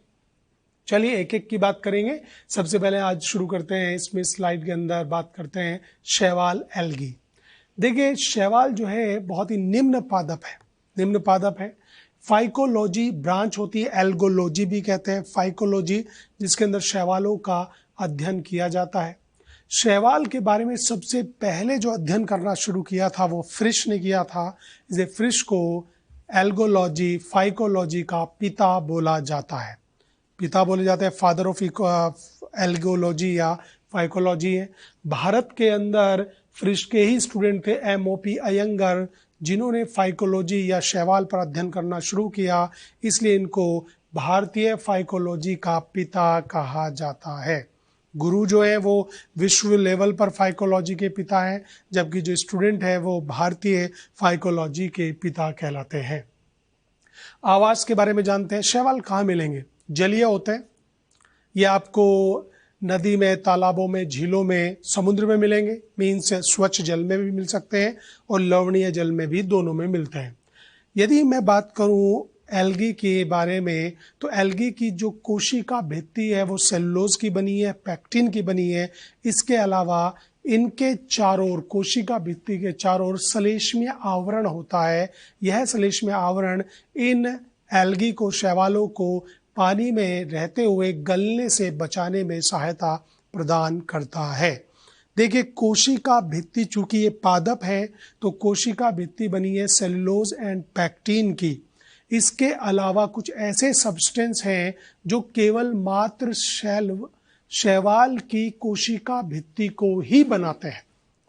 चलिए एक एक की बात करेंगे। सबसे पहले आज शुरू करते हैं, इसमें स्लाइड के अंदर बात करते हैं शैवाल, एल्गी। देखिए, शैवाल जो है बहुत ही निम्न पादप है, निम्न पादप है। फाइकोलॉजी ब्रांच होती है, एल्गोलॉजी भी कहते हैं, फाइकोलॉजी, जिसके अंदर शैवालों का अध्ययन किया जाता है। शैवाल के बारे में सबसे पहले जो अध्ययन करना शुरू किया था वो फ्रिश ने किया था। इसे फ्रिश को एल्गोलॉजी, फाइकोलॉजी का पिता बोला जाता है, पिता बोले जाते हैं, फादर ऑफ एल्गोलॉजी या फाइकोलॉजी है। भारत के अंदर फ्रिश के ही स्टूडेंट थे MOP अयंगर, जिन्होंने फाइकोलॉजी या शैवाल पर अध्ययन करना शुरू किया, इसलिए इनको भारतीय फाइकोलॉजी का पिता कहा जाता है। गुरु जो है वो विश्व लेवल पर फाइकोलॉजी के पिता हैं, जबकि जो स्टूडेंट है वो भारतीय फाइकोलॉजी के पिता कहलाते हैं। आवास के बारे में जानते हैं। शैवाल कहाँ मिलेंगे? जलीय होते हैं, ये आपको नदी में, तालाबों में, झीलों में, समुद्र में मिलेंगे, मीन्स स्वच्छ जल में भी मिल सकते हैं और लवणीय जल में भी, दोनों में मिलते हैं। यदि मैं बात करूं एल्गी के बारे में, तो एल्गी की जो कोशिका भित्ति है वो सेलुलोज की बनी है, पैक्टिन की बनी है। इसके अलावा इनके चारों ओर, कोशिका भित्ति के चारों ओर श्लेष्मीय आवरण होता है। यह श्लेष्मीय आवरण इन एल्गी को, शैवालों को पानी में रहते हुए गलने से बचाने में सहायता प्रदान करता है। देखिए, कोशिका भित्ति, चूंकि ये पादप है तो कोशिका भित्ति बनी है सेलुलोज एंड पैक्टिन की। इसके अलावा कुछ ऐसे सब्सटेंस हैं जो केवल मात्र शैवाल की कोशिका भित्ति को ही बनाते हैं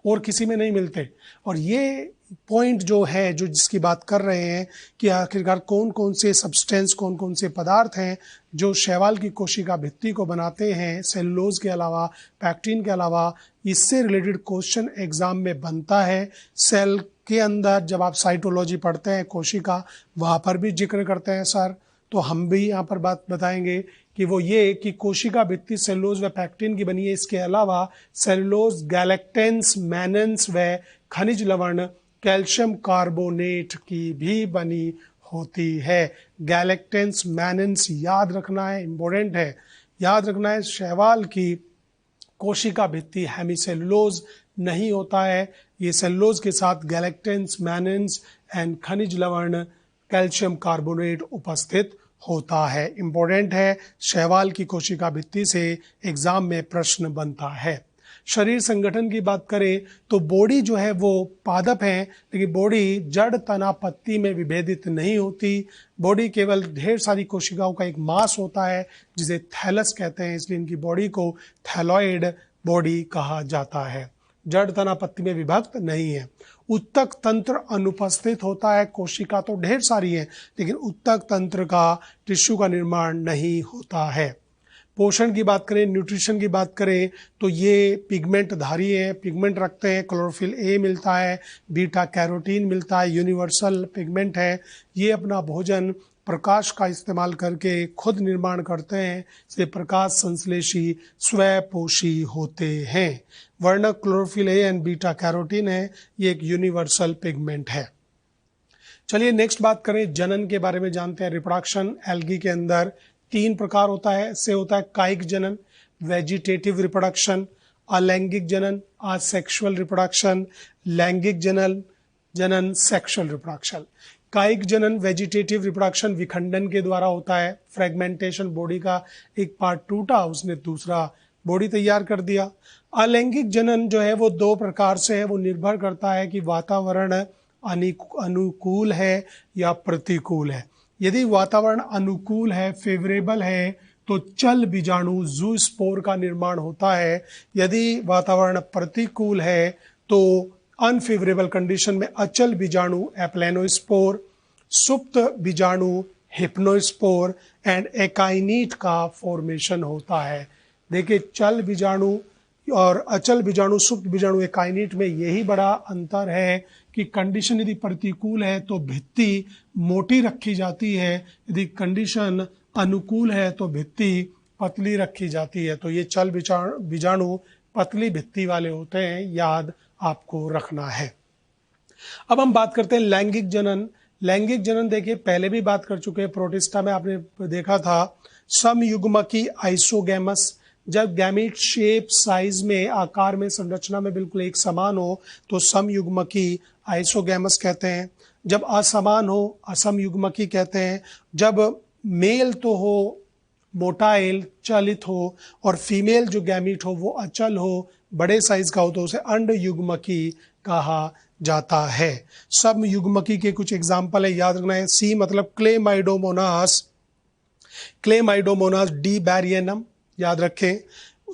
और किसी में नहीं मिलते। और ये पॉइंट जो है, जो जिसकी बात कर रहे हैं कि आखिरकार कौन कौन से सब्सटेंस, कौन कौन से पदार्थ हैं जो शैवाल की कोशिका भित्ति को बनाते हैं, सेलुलोज के अलावा, पैक्टिन के अलावा, इससे रिलेटेड क्वेश्चन एग्जाम में बनता है। सेल के अंदर जब आप साइटोलॉजी पढ़ते हैं, कोशिका, वहाँ पर भी जिक्र करते हैं सर, तो हम भी यहाँ पर बात बताएंगे कि वो ये कि कोशिका भित्ति सेलुलोज व पैक्टिन की बनी है। इसके अलावा सेलुलोज, गैलेक्टेंस, मैनन्स व खनिज लवण कैल्शियम कार्बोनेट की भी बनी होती है। गैलेक्टेंस, मैनन्स याद रखना है, इम्पोर्टेंट है, याद रखना है। शैवाल की कोशिका भित्ति हेमीसेलुलोज नहीं होता है, ये सेलुलोज के साथ गैलेक्टेंस, मैनन्स एंड खनिज लवण कैल्शियम कार्बोनेट उपस्थित होता है। इम्पोर्टेंट है, शैवाल की कोशिका भित्ति से एग्जाम में प्रश्न बनता है। शरीर संगठन की बात करें तो बॉडी जो है वो पादप है, लेकिन बॉडी जड़, तना, पत्ती में विभेदित नहीं होती। बॉडी केवल ढेर सारी कोशिकाओं का एक मास होता है जिसे थैलस कहते हैं, इसलिए इनकी बॉडी को थैलॉइड बॉडी कहा जाता है। जड़ तना पत्ती में विभक्त नहीं है। उत्तक तंत्र अनुपस्थित होता है। कोशिका तो ढेर सारी है, लेकिन उत्तक तंत्र का टिश्यू का निर्माण नहीं होता है। पोषण की बात करें, न्यूट्रिशन की बात करें, तो ये पिगमेंट धारी है, पिगमेंट रखते हैं। क्लोरोफिल ए मिलता है, बीटा कैरोटीन मिलता है, यूनिवर्सल पिगमेंट है। ये अपना भोजन प्रकाश का इस्तेमाल करके खुद निर्माण करते हैं, इसलिए प्रकाश संश्लेषी स्वपोषी होते हैं। वर्णक chlorophyll A and beta carotene है, ये एक यूनिवर्सल पिगमेंट है। चलिए नेक्स्ट बात करें, जनन के बारे में जानते हैं। रिप्रोडक्शन एल्गी के अंदर 3 प्रकार होता है। इससे होता है कायिक जनन, वेजिटेटिव रिप्रोडक्शन, अलैंगिक जनन, असेक्सुअल रिप्रोडक्शन, लैंगिक जनन सेक्सुअल रिप्रोडक्शन। कायिक जनन वेजिटेटिव रिप्रोडक्शन विखंडन के द्वारा होता है। फ्रेगमेंटेशन, बॉडी का एक पार्ट टूटा, उसने दूसरा बॉडी तैयार कर दिया। अलैंगिक जनन जो है वो 2 प्रकार से है। वो निर्भर करता है कि वातावरण अनुकूल है या प्रतिकूल है। यदि वातावरण अनुकूल है, फेवरेबल है, तो चल बीजाणु ज़ूस्पोर का निर्माण होता है। यदि वातावरण प्रतिकूल है तो अनफेवरेबल कंडीशन में अचल बीजाणु एप्लेनोस्पोर, सुप्त बीजाणु हिप्नोस्पोर एंड एकाइनीट का फॉर्मेशन होता है। देखिए, चल बीजाणु और अचल बीजाणु, सुप्त बीजाणु, एकाइनीट में यही बड़ा अंतर है कि कंडीशन यदि प्रतिकूल है तो भित्ति मोटी रखी जाती है, यदि कंडीशन अनुकूल है तो भित्ति पतली रखी जाती है। तो ये चल बीजाणु पतली भित्ति वाले होते हैं, याद आपको रखना है। अब हम बात करते हैं लैंगिक जनन। लैंगिक जनन देखिए पहले भी बात कर चुके हैं, प्रोटिस्टा में आपने देखा था। समयुग्मकी आइसोगैमस, जब गैमीट शेप, साइज में, आकार में, संरचना में बिल्कुल एक समान हो तो समयुग्मकी आइसोगैमस कहते हैं। जब असमान हो असमयुग्मकी कहते हैं। जब मेल तो हो, मोटाइल, चलित हो, और फीमेल जो गैमीट हो वो अचल हो, बड़े साइज का हो, तो उसे अंडयुग्मकी कहा जाता है। समयुग्मकी के कुछ एग्जाम्पल है, याद रखना है। सी मतलब क्लेमाइडोमोनास, क्लेमाइडोमोनास डी बैरियनम, याद रखें।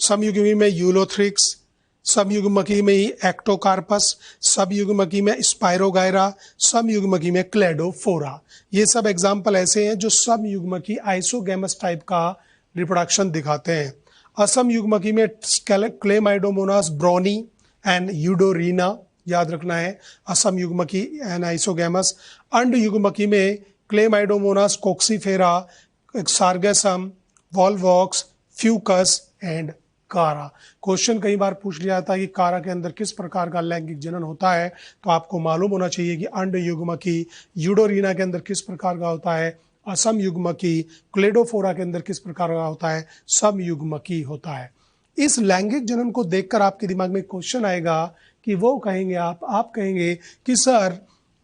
समयुग्मी में यूलोथ्रिक्स, समयुग्मकी में ही एक्टोकार्पस, समयुग्मकी में स्पाइरोगायरा, समयुग्मकी में क्लेडोफोरा। ये सब एग्जाम्पल ऐसे हैं जो समयुग्मकी आइसोगैमस टाइप का रिप्रोडक्शन दिखाते हैं। असमयुग्मकी में क्लेमाइडोमोनास ब्रोनी एंड यूडोरीना, याद रखना है, असमयुग्मकी एंड आइसोगैमस। अंडयुग्मकी में Chlamydomonas coccifera, Sargassum, Volvox, Fucus and Chara. Question कई बार पूछ लिया जाता है कि कारा के अंदर किस प्रकार का लैंगिक जनन होता है, तो आपको मालूम होना चाहिए कि अंडयुग्मकी यूडोरीना के अंदर किस प्रकार का होता है, असमयुग्मकी क्लेडोफोरा के अंदर किस प्रकार का होता है, समयुग्मकी होता है। इस लैंगिक जनन को देखकर आपके दिमाग में क्वेश्चन आएगा कि वो कहेंगे आप कहेंगे कि सर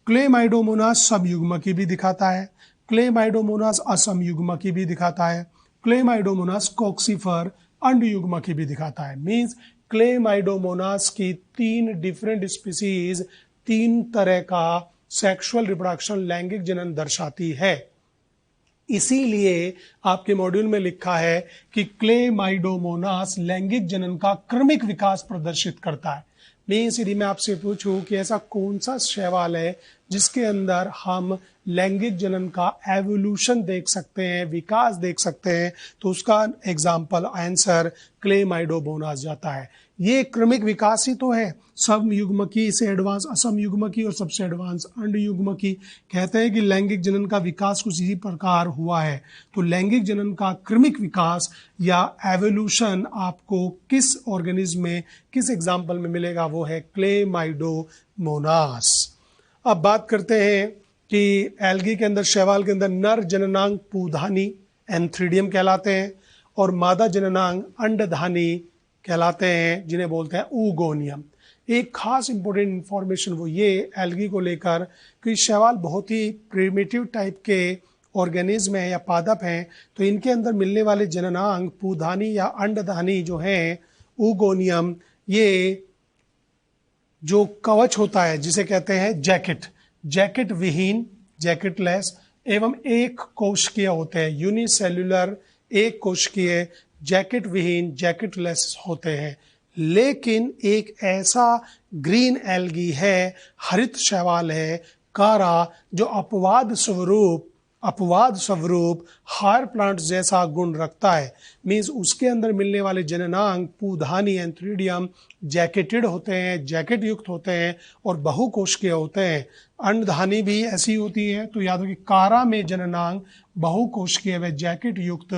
क्लेमाइडोमोनास समयुग्मकी भी दिखाता है, क्लेमाइडोमोनास असमयुग्मकी भी दिखाता है, क्लेमाइडोमोनास कॉक्सीफर अंडयुग्मकी भी दिखाता है। मींस क्लेमाइडोमोनास की 3 डिफरेंट स्पीसीज 3 तरह का सेक्सुअल रिप्रोडक्शन, लैंगिक जनन दर्शाती है। इसीलिए आपके मॉड्यूल में लिखा है कि क्लेमाइडोमोनास लैंगिक जनन का क्रमिक विकास प्रदर्शित करता है। मीन्स यदि मैं आपसे पूछूं कि ऐसा कौन सा शैवाल है जिसके अंदर हम लैंगिक जनन का एवोल्यूशन देख सकते हैं, विकास देख सकते हैं, तो उसका एग्जाम्पल आंसर क्लेमाइडोमोनास जाता है। ये क्रमिक विकास ही तो है। समयुग्मकी से एडवांस असमयुग्मकी और सबसे एडवांस अंडयुग्मकी। कहते हैं कि लैंगिक जनन का विकास कुछ इसी प्रकार हुआ है। तो लैंगिक जनन का क्रमिक विकास या एवोल्यूशन आपको किस ऑर्गेनिज्म में, किस एग्जाम्पल में मिलेगा, वो है क्लेमाइडोमोनास। अब बात करते हैं कि एल्गी के अंदर, शैवाल के अंदर नर जननांग पूधानी एंथ्रीडियम कहलाते हैं और मादा जननांग अंडधानी कहलाते हैं, जिन्हें बोलते हैं ऊगोनियम। एक खास इंपॉर्टेंट इंफॉर्मेशन वो ये एल्गी को लेकर कि शैवाल बहुत ही प्रिमिटिव टाइप के ऑर्गेनिज्म हैं या पादप हैं, तो इनके अंदर मिलने वाले जननांग पूधानी या अंडधानी जो हैं ऊगोनियम, ये जो कवच होता है जिसे कहते हैं जैकेट, जैकेट विहीन, जैकेटलेस एवं एक कोशिकीय होते हैं, यूनिसेल्युलर एक कोशिकीय, जैकेट विहीन, जैकेटलेस होते हैं। लेकिन एक ऐसा ग्रीन एल्गी है, हरित शैवाल है, कारा, जो अपवाद स्वरूप हायर प्लांट्स जैसा गुण रखता है। मीन्स उसके अंदर मिलने वाले जननांग पूधानी एंथ्रीडियम जैकेटेड होते हैं, जैकेट युक्त होते हैं और बहुकोशिकीय होते हैं। अंडधानी भी ऐसी होती है। तो याद रखिए कारा में जननांग बहुकोशिकीय व जैकेट युक्त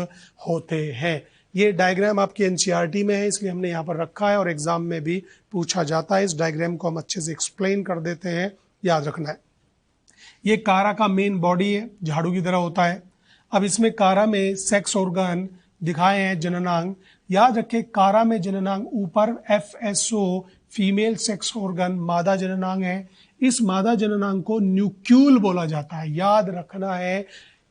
होते हैं। ये डायग्राम आपकी एनसीईआरटी में है, इसलिए हमने यहाँ पर रखा है और एग्जाम में भी पूछा जाता है। इस डायग्राम को हम अच्छे से एक्सप्लेन कर देते हैं, याद रखना है। ये कारा का मेन बॉडी है, झाड़ू की तरह होता है। अब इसमें कारा में सेक्स ऑर्गन दिखाए हैं, जननांग। याद रखें कारा में जननांग ऊपर FSO फीमेल सेक्स ऑर्गन मादा जननांग है। इस मादा जननांग को न्यूक्यूल बोला जाता है। याद रखना है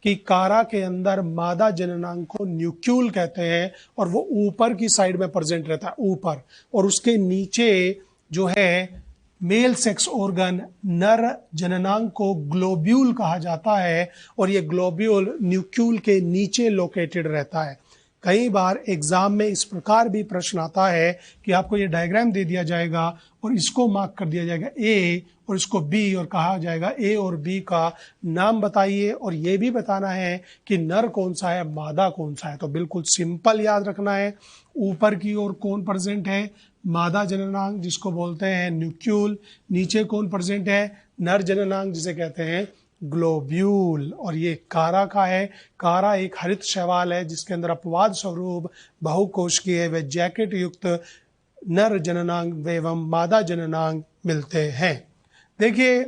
कि कारा के अंदर मादा जननांग को न्यूक्यूल कहते हैं और वो ऊपर की साइड में प्रेजेंट रहता है, ऊपर। और उसके नीचे जो है मेल सेक्स ऑर्गन नर जननांग को ग्लोब्यूल कहा जाता है और ये ग्लोब्यूल न्यूक्यूल के नीचे लोकेटेड रहता है। कई बार एग्जाम में इस प्रकार भी प्रश्न आता है कि आपको ये डायग्राम दे दिया जाएगा और इसको मार्क कर दिया जाएगा A और इसको B और कहा जाएगा A और B का नाम बताइए और ये भी बताना है कि नर कौन सा है, मादा कौन सा है। तो बिल्कुल सिंपल याद रखना है। ऊपर की ओर कौन प्रेजेंट है, मादा जननांग जिसको बोलते हैं न्यूक्यूल। नीचे कौन प्रेजेंट है, नर जननांग जिसे कहते हैं ग्लोब्यूल। और ये कारा का है। कारा एक हरित शैवाल है जिसके अंदर अपवाद स्वरूप बहुकोशिकीय व जैकेट युक्त नर जननांग एवं मादा जननांग मिलते हैं। देखिए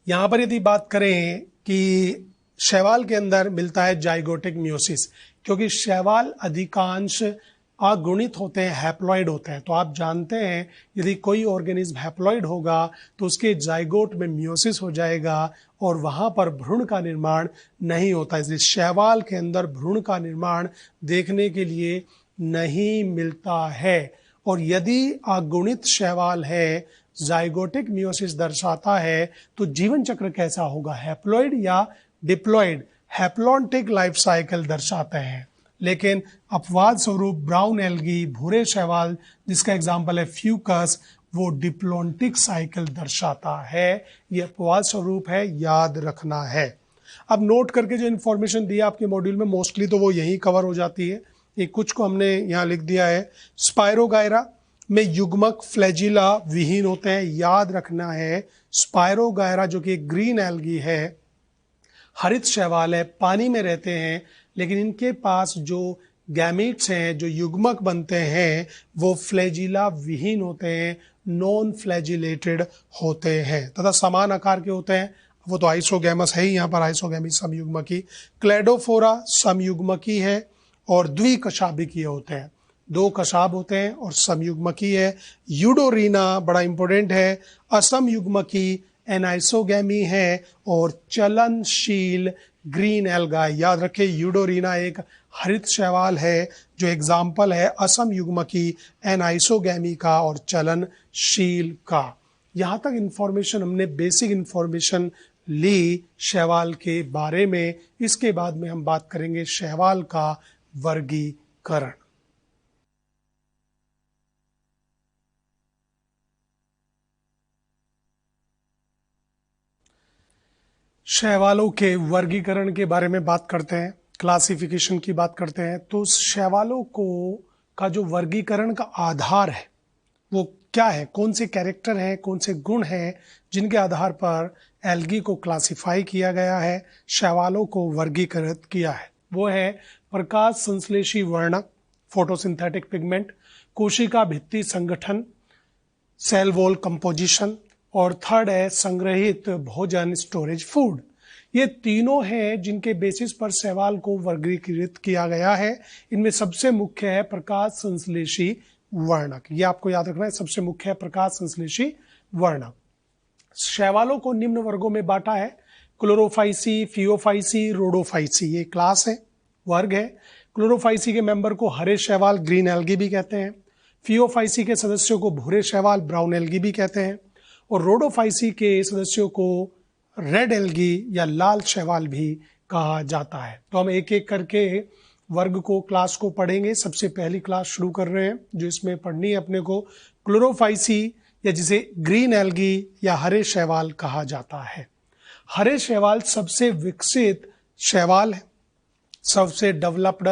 यहाँ पर यदि बात करें कि शैवाल के अंदर मिलता है जाइगोटिक मियोसिस, क्योंकि शैवाल अधिकांश अगुणित होते हैं, हैप्लॉइड होते हैं। तो आप जानते हैं यदि कोई ऑर्गेनिज्म हैप्लॉइड होगा तो उसके जाइगोट में मियोसिस हो जाएगा और वहां पर भ्रूण का निर्माण नहीं होता। इसलिए शैवाल के अंदर भ्रूण का निर्माण देखने के लिए नहीं मिलता है। और यदि अगुणित शैवाल है, जाइगोटिक मियोसिस दर्शाता है, तो जीवन चक्र कैसा होगा, हैप्लॉइड या डिप्लॉइड। हैप्लॉन्टिक लाइफ साइकिल दर्शाते हैं। लेकिन अपवाद स्वरूप ब्राउन एल्गी, भूरे शैवाल जिसका एग्जाम्पल है फ्यूकस, वो डिप्लॉन्टिक साइकिल दर्शाता है। ये अपवाद स्वरूप है, याद रखना है। अब नोट करके जो इन्फॉर्मेशन दिया आपके मॉड्यूल में मोस्टली तो वो यही कवर हो जाती है। एक कुछ को हमने यहाँ लिख दिया है। स्पायरोगायरा में युग्मक फ्लैजिला विहीन होते हैं, याद रखना है। स्पायरोगायरा जो कि एक ग्रीन एल्गी है, हरित शैवाल है, पानी में रहते हैं, लेकिन इनके पास जो गैमीट्स हैं, जो युग्मक बनते हैं, वो फ्लैजिला विहीन होते हैं, नॉन फ्लैजिलेटेड होते हैं तथा समान आकार के होते हैं। वो तो आइसोगैमस है ही, यहाँ पर आइसोगैमी समयुग्मकी। क्लेडोफोरा समयुग्मकी है और द्विकशाभिकीय होते हैं, दो कशाब होते हैं और समयुग्मकी है। यूडोरीना बड़ा इंपॉर्टेंट है, असमयुग्मकी एनाइसोगैमी है और चलनशील ग्रीन एल्गा। याद रखें यूडोरीना एक हरित शैवाल है जो एग्जाम्पल है असमयुग्मकी एनाइसोगैमी का और चलनशील का। यहाँ तक इंफॉर्मेशन हमने बेसिक इंफॉर्मेशन ली शैवाल के बारे में। इसके बाद में हम बात करेंगे शैवाल का वर्गीकरण। शैवालों के वर्गीकरण के बारे में बात करते हैं, क्लासिफिकेशन की बात करते हैं। तो शैवालों को का जो वर्गीकरण का आधार है वो क्या है, कौन से कैरेक्टर हैं, कौन से गुण हैं जिनके आधार पर एल्गी को क्लासिफाई किया गया है, शैवालों को वर्गीकृत किया है। वो है प्रकाश संश्लेषी वर्णक फोटोसिंथेटिक पिगमेंट, कोशिका भित्ति संगठन सेल वॉल कंपोजिशन, और थर्ड है संग्रहित भोजन स्टोरेज फूड। ये तीनों हैं जिनके बेसिस पर शैवाल को वर्गीकृत किया गया है। इनमें सबसे मुख्य है प्रकाश संश्लेषी वर्णक। ये आपको याद रखना है, सबसे मुख्य है प्रकाश संश्लेषी वर्णक। शैवालों को निम्न वर्गों में बांटा है, क्लोरोफाइसी, फियोफाइसी, रोडोफाइसी। ये क्लास है, वर्ग है। क्लोरोफाइसी के मेंबर को हरे शैवाल ग्रीन एल्गी भी कहते हैं। फियोफाइसी के सदस्यों को भूरे शैवाल ब्राउन एल्गी भी कहते हैं और रोडोफाइसी के सदस्यों को रेड एल्गी या लाल शैवाल भी कहा जाता है। तो हम एक एक करके वर्ग को, क्लास को पढ़ेंगे। सबसे पहली क्लास शुरू कर रहे हैं जो इसमें पढ़नी है अपने को, क्लोरोफाइसी या जिसे ग्रीन एल्गी या हरे शैवाल कहा जाता है। हरे शैवाल सबसे विकसित शैवाल है, सबसे डेवलप्ड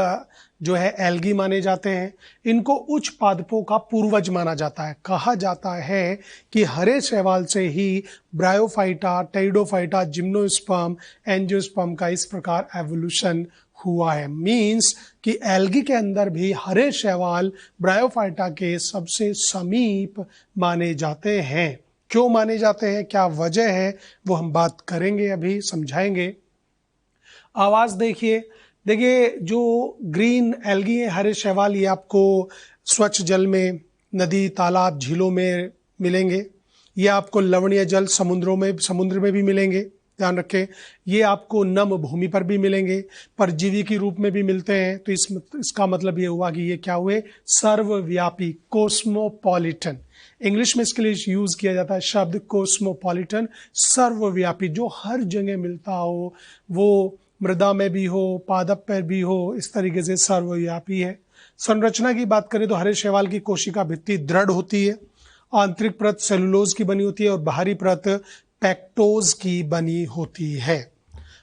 जो है एल्गी माने जाते हैं। इनको उच्च पादपों का पूर्वज माना जाता है। कहा जाता है कि हरे शैवाल से ही ब्रायोफाइटा, टेरिडोफाइटा, जिम्नोस्पर्म, एंजियोस्पर्म का इस प्रकार एवोल्यूशन हुआ है। मींस कि एल्गी के अंदर भी हरे शैवाल ब्रायोफाइटा के सबसे समीप माने जाते हैं। क्यों माने जाते हैं, क्या वजह है, वो हम बात करेंगे, अभी समझाएंगे। आवाज देखिए जो ग्रीन एल्गी है, हरे शैवाल, ये आपको स्वच्छ जल में, नदी, तालाब, झीलों में मिलेंगे। ये आपको लवणीय जल समुद्र में भी मिलेंगे, ध्यान रखें। ये आपको नम भूमि पर भी मिलेंगे, परजीवी के रूप में भी मिलते हैं। तो इसका मतलब ये हुआ कि ये क्या हुए, सर्वव्यापी, कोस्मोपॉलिटन। इंग्लिश में इसके लिए यूज किया जाता है शब्द कोस्मोपॉलिटन, सर्वव्यापी, जो हर जगह मिलता हो, वो मृदा में भी हो, पादप पर भी हो, इस तरीके से सर्वव्यापी है। संरचना की बात करें तो हरे शैवाल की कोशिका भित्ति दृढ़ होती है, आंतरिक परत सेलुलोज की बनी होती है और बाहरी परत पेक्टोज की बनी होती है।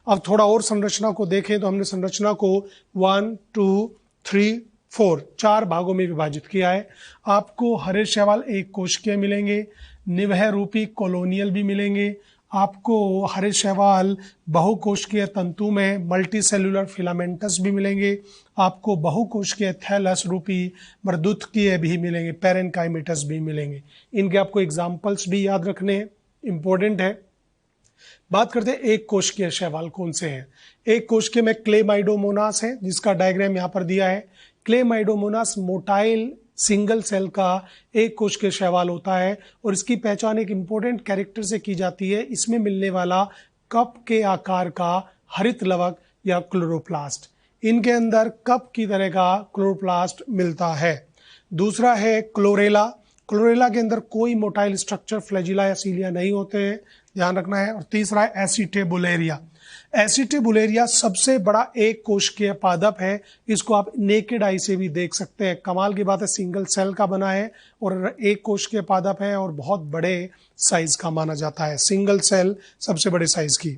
अब थोड़ा और संरचना को देखें तो हमने संरचना को 1, 2, 3, 4 4 भागों में विभाजित किया है। आपको हरे शैवाल एक कोशिकीय मिलेंगे, निवह रूपी कॉलोनियल भी मिलेंगे। आपको हरे शैवाल बहुकोशिकीय तंतु में मल्टी सेलुलर फिलामेंटस भी मिलेंगे। आपको बहुकोशिकीय थैलस रूपी मर्दुत्कीय भी मिलेंगे, पेरेनकाइमेटस भी मिलेंगे। इनके आपको एग्जाम्पल्स भी याद रखने हैं, इंपॉर्टेंट है। बात करते हैं एक कोशिकीय शैवाल कौन से हैं। एक कोशिकीय में क्लेमाइडोमोनास है, जिसका डायग्राम यहाँ पर दिया है। क्लेमाइडोमोनास मोटाइल सिंगल सेल का एक कोशिकीय शैवाल होता है और इसकी पहचान एक इंपॉर्टेंट कैरेक्टर से की जाती है। इसमें मिलने वाला कप के आकार का हरित लवक या क्लोरोप्लास्ट, इनके अंदर कप की तरह का क्लोरोप्लास्ट मिलता है। दूसरा है क्लोरेला। क्लोरेला के अंदर कोई मोटाइल स्ट्रक्चर, फ्लैजिला या सीलिया नहीं होते हैं, ध्यान रखना है। और तीसरा है एसिटेबुलेरिया। एसिटेबुलेरिया सबसे बड़ा एक कोशिकीय पादप है। इसको आप नेकेड आई से भी देख सकते हैं। कमाल की बात है, सिंगल सेल का बना है और एक कोशिकीय पादप है और बहुत बड़े साइज का माना जाता है। सिंगल सेल, सबसे बड़े साइज की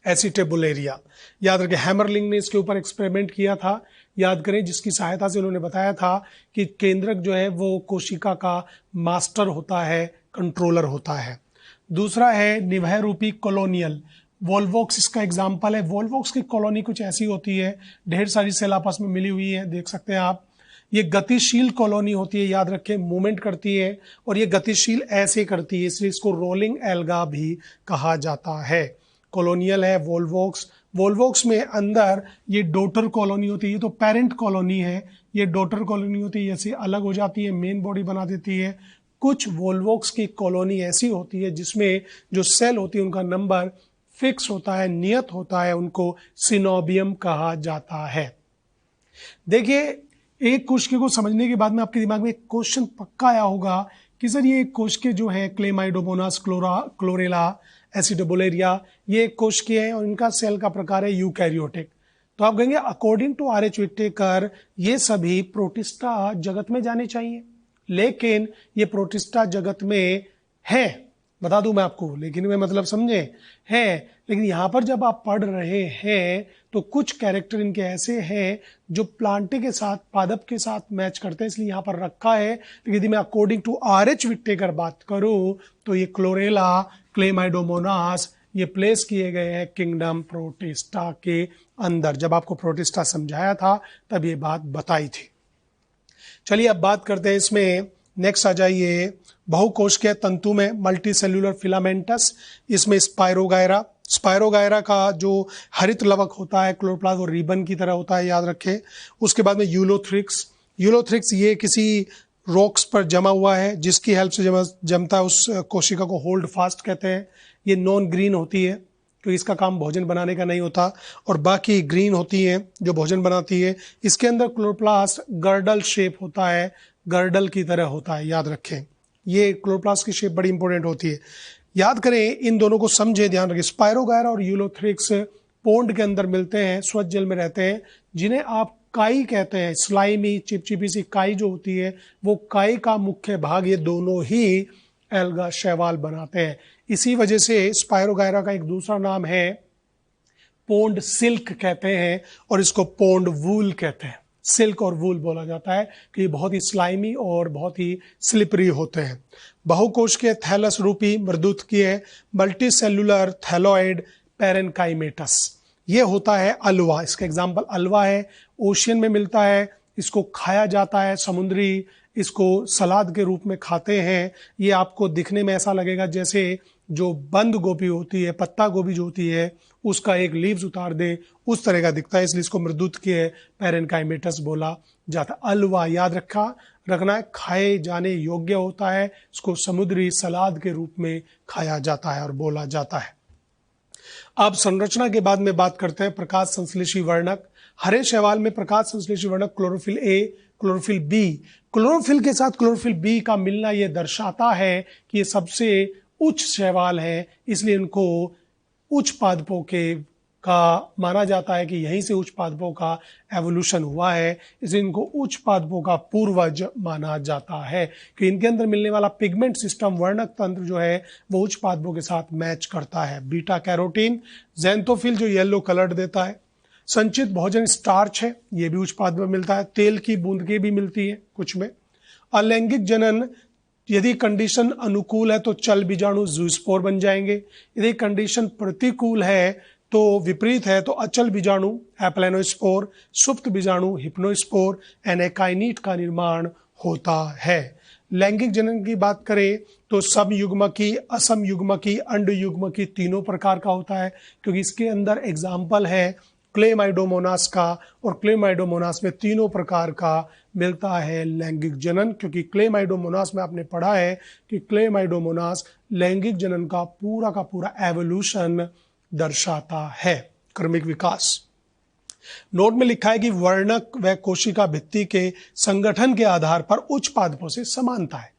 एसिटेबुलेरिया। याद रखें, हैमरलिंग ने इसके ऊपर एक्सपेरिमेंट किया था, याद करें, जिसकी सहायता से उन्होंने बताया था कि केंद्रक जो है वो कोशिका का मास्टर होता है, कंट्रोलर होता है। दूसरा है निवह रूपी कॉलोनियल। वोल्वोक्स इसका एग्जाम्पल है। वोल्वोक्स की कॉलोनी कुछ ऐसी होती है, ढेर सारी सेल आपस में मिली हुई है, देख सकते हैं आप। ये गतिशील कॉलोनी होती है, याद रखें, मूवमेंट करती है और ये गतिशील ऐसे करती है, इसलिए इसको रोलिंग एल्गा भी कहा जाता है। कॉलोनियल है वोल्वोक्स। वोल्वोक्स में अंदर ये डॉटर कॉलोनी होती है, ये तो पेरेंट कॉलोनी है, ये डॉटर कॉलोनी होती है, ऐसे अलग हो जाती है, मेन बॉडी बना देती है। कुछ वोल्वोक्स की कॉलोनी ऐसी होती है जिसमें जो सेल होती है उनका नंबर फिक्स होता है, नियत होता है, उनको सिनोबियम कहा जाता है। देखिए, एक कोशिका को समझने के बाद में आपके दिमाग में एक क्वेश्चन पक्का आया होगा कि सर ये कोशिका जो है क्लेमाइडोमोनास, क्लोरेला, एसिडोबुलेरिया, ये कोशिका है और इनका सेल का प्रकार है यूकैरियोटिक। तो आप कहेंगे अकॉर्डिंग टू आर एच विट्टेकर ये सभी प्रोटिस्टा जगत में जाने चाहिए, लेकिन ये प्रोटिस्टा जगत में है, बता दूं मैं आपको, लेकिन वे मतलब समझे हैं। लेकिन यहाँ पर जब आप पढ़ रहे हैं तो कुछ कैरेक्टर इनके ऐसे हैं जो प्लांटे के साथ, पादप के साथ मैच करते हैं, इसलिए यहाँ पर रखा है। लेकिन यदि मैं अकॉर्डिंग टू आर एच विट्टेकर बात करूं तो ये क्लोरेला, क्लेमाइडोमोनास, ये प्लेस किए गए हैं किंगडम प्रोटिस्टा के अंदर। जब आपको प्रोटिस्टा समझाया था तब ये बात बताई थी। चलिए अब बात करते हैं इसमें, नेक्स्ट आ जाइए, बहुकोशिकीय तंतु में मल्टी सेल्यूलर फिलामेंटस, इसमें स्पायरोगायरा का जो हरित लवक होता है क्लोरोप्लास्ट, वो रिबन की तरह होता है, याद रखें। उसके बाद में यूलोथ्रिक्स ये किसी रॉक्स पर जमा हुआ है, जिसकी हेल्प से जमता है, उस कोशिका को होल्ड फास्ट कहते हैं। ये नॉन ग्रीन होती है, तो इसका काम भोजन बनाने का नहीं होता, और बाकी ग्रीन होती है जो भोजन बनाती है। इसके अंदर क्लोरोप्लास्ट गर्डल शेप होता है, गर्डल की तरह होता है, याद रखें। ये क्लोरोप्लास्ट की शेप बड़ी इंपॉर्टेंट होती है, याद करें, इन दोनों को समझे, ध्यान रखें। स्पायरोगायरा और यूलोथ्रिक्स पोंड के अंदर मिलते हैं, स्वच्छ जल में रहते हैं, जिन्हें आप काई कहते हैं, स्लाइमी चिपचिपी सी काई जो होती है वो काई का मुख्य भाग ये दोनों ही एल्गा शैवाल बनाते हैं। इसी वजह से स्पायरोगायरा का एक दूसरा नाम है पोंड सिल्क कहते हैं और इसको पोंड वूल कहते हैं। सिल्क और वूल बोला जाता है कि ये बहुत ही स्लाइमी और बहुत ही स्लिपरी होते हैं। बहुकोशिकीय थैलस रूपी मृदुतकीय मल्टी सेलुलर थैलॉइड पैरेनकाइमेटस, ये होता है अल्वा। इसका एग्जाम्पल अल्वा है, ओशियन में मिलता है, इसको खाया जाता है, समुद्री इसको सलाद के रूप में खाते हैं। ये आपको दिखने में ऐसा लगेगा जैसे जो बंद गोभी होती है, पत्ता गोभी जो होती है उसका एक लीव्स उतार दे उस तरह का दिखता है, इसलिए इसको मृदुतकीय पैरेनकाइमेटस बोला जाता है। अल्वा याद रखना है, खाए जाने योग्य होता है, इसको समुद्री सलाद के रूप में खाया जाता है और बोला जाता है। अब संरचना के बाद में बात करते हैं प्रकाश संश्लेषी वर्णक। हरे शैवाल में प्रकाश संश्लेषी वर्णक chlorophyll A, chlorophyll B. Chlorophyll के साथ क्लोरोफिल बी का मिलना यह दर्शाता है कि ये सबसे उच्च शैवाल है, इसलिए इनको उच्च पादपों के का माना जाता है कि यहीं से उच्च पादपों का एवोल्यूशन हुआ है, इसलिए इनको उच्च पादपों का पूर्वज माना जाता है कि इनके अंदर मिलने वाला पिगमेंट सिस्टम, वर्णक तंत्र जो है वो उच्च पादपों के साथ मैच करता है। बीटा कैरोटीन, ज़ैंथोफिल जो येलो कलर देता है। संचित भोजन स्टार्च है, ये भी उच्च पादप में मिलता है। तेल की बूंदकें भी मिलती है कुछ में। अलैंगिक जनन, यदि कंडीशन अनुकूल है तो चल बीजाणु जूस्पोर बन जाएंगे, यदि कंडीशन प्रतिकूल है तो विपरीत है तो अचल बीजाणु एप्लेनोस्पोर, सुप्त बीजाणु हिप्नोस्पोर, एनेकाइनीट का निर्माण होता है। लैंगिक जनन की बात करें तो समयुग्मकी, असमयुग्मकी, अंडयुग्मकी तीनों प्रकार का होता है, क्योंकि इसके अंदर एग्जाम्पल है क्लेमाइडोमोनास का, और क्लेमाइडोमोनास में तीनों प्रकार का मिलता है लैंगिक जनन, क्योंकि क्लेमाइडोमोनास में आपने पढ़ा है कि क्लेमाइडोमोनास लैंगिक जनन का पूरा एवोल्यूशन दर्शाता है, क्रमिक विकास। नोट में लिखा है कि वर्णक व कोशिका भित्ति के संगठन के आधार पर उच्च पादपों से समानता है।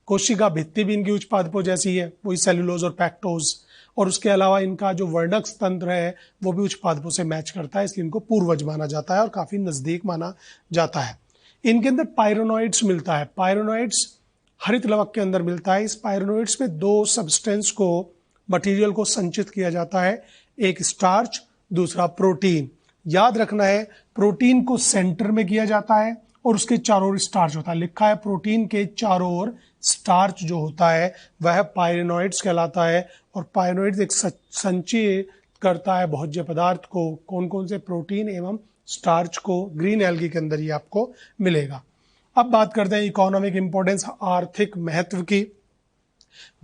कोशिका भित्ति भी इनकी उच्च पादपों जैसी है, वही सेलुलोज और पैक्टोज, और उसके अलावा इनका जो वर्णक तंत्र है वो भी उच्च पादपों से मैच करता है, इसलिए इनको पूर्वज माना जाता है और काफी नजदीक माना जाता है। इनके अंदर पायरोनोइड्स मिलता है। पायरोनोइड्स हरित लवक के अंदर मिलता है। इस पायरोनोइड्स में दो सब्सटेंस को, मटेरियल को संचित किया जाता है, एक स्टार्च, दूसरा प्रोटीन। याद रखना है प्रोटीन को सेंटर में किया जाता है और उसके चारों ओर स्टार्च होता है। लिखा है प्रोटीन के चारों ओर स्टार्च जो होता है वह पायरोनोइड्स कहलाता है, और पायरोनोइड्स एक संचय करता है भोज्य पदार्थ को। कौन कौन से? प्रोटीन एवं स्टार्च को ग्रीन एल्गी के अंदर ही आपको मिलेगा। अब बात करते हैं इकोनॉमिक इंपॉर्टेंस, आर्थिक महत्व की।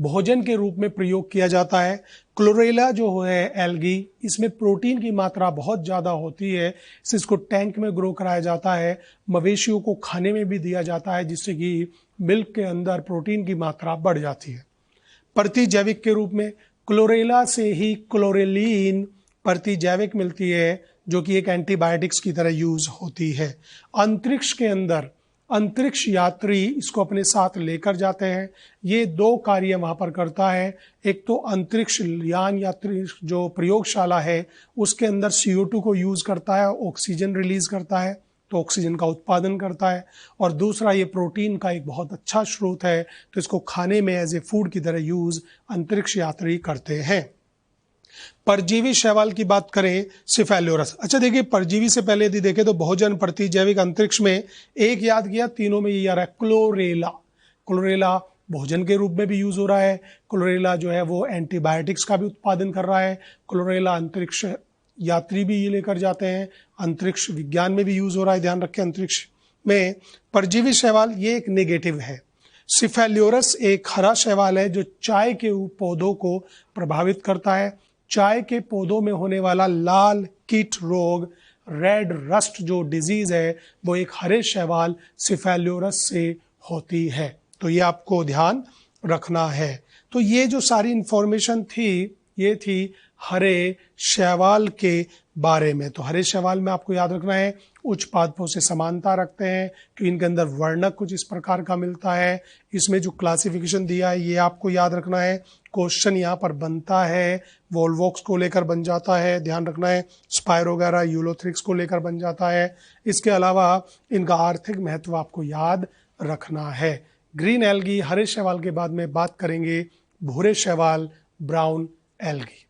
भोजन के रूप में प्रयोग किया जाता है। क्लोरेला जो है एल्गी, इसमें प्रोटीन की मात्रा बहुत ज़्यादा होती है, इसको टैंक में ग्रो कराया जाता है, मवेशियों को खाने में भी दिया जाता है, जिससे कि मिल्क के अंदर प्रोटीन की मात्रा बढ़ जाती है। प्रतिजैविक के रूप में क्लोरेला से ही क्लोरेलिन प्रतिजैविक मिलती है, जो कि एक एंटीबायोटिक्स की तरह यूज होती है। अंतरिक्ष के अंदर अंतरिक्ष यात्री इसको अपने साथ लेकर जाते हैं। ये दो कार्य वहाँ पर करता है। एक तो अंतरिक्ष यान या जो प्रयोगशाला है उसके अंदर CO2 को यूज़ करता है, ऑक्सीजन रिलीज करता है, तो ऑक्सीजन का उत्पादन करता है, और दूसरा ये प्रोटीन का एक बहुत अच्छा स्रोत है, तो इसको खाने में एज ए फूड की तरह यूज अंतरिक्ष यात्री करते हैं। परजीवी शैवाल की बात करें, सिफेलोरस। अच्छा देखिए, परजीवी से पहले यदि देखें तो भोजन, प्रतिजैविक, अंतरिक्ष में एक याद किया, तीनों में ये आ रहा है क्लोरेला। क्लोरेला भोजन के रूप में भी यूज हो रहा है। क्लोरेला जो है वो एंटीबायोटिक्स का भी उत्पादन कर रहा है। क्लोरेला अंतरिक्ष यात्री भी ये लेकर जाते हैं, अंतरिक्ष विज्ञान में भी यूज हो रहा है, ध्यान रखें अंतरिक्ष में। परजीवी शैवाल ये एक नेगेटिव है। सिफेलोरस एक हरा शैवाल है जो चाय के पौधों को प्रभावित करता है। चाय के पौधों में होने वाला लाल कीट रोग, रेड रस्ट जो डिजीज है, वो एक हरे शैवाल सिफेलोरस से होती है, तो ये आपको ध्यान रखना है। तो ये जो सारी इंफॉर्मेशन थी ये थी हरे शैवाल के बारे में। तो हरे शैवाल में आपको याद रखना है उच्च पादपों से समानता रखते हैं कि इनके अंदर वर्णक कुछ इस प्रकार का मिलता है। इसमें जो क्लासिफिकेशन दिया है ये आपको याद रखना है। क्वेश्चन यहाँ पर बनता है, वोल्वोक्स को लेकर बन जाता है, ध्यान रखना है। स्पायरोगैरा यूलोथ्रिक्स को लेकर बन जाता है। इसके अलावा इनका आर्थिक महत्व आपको याद रखना है। ग्रीन एल्गी, हरे शैवाल के बाद में बात करेंगे भूरे शैवाल, ब्राउन एल्गी।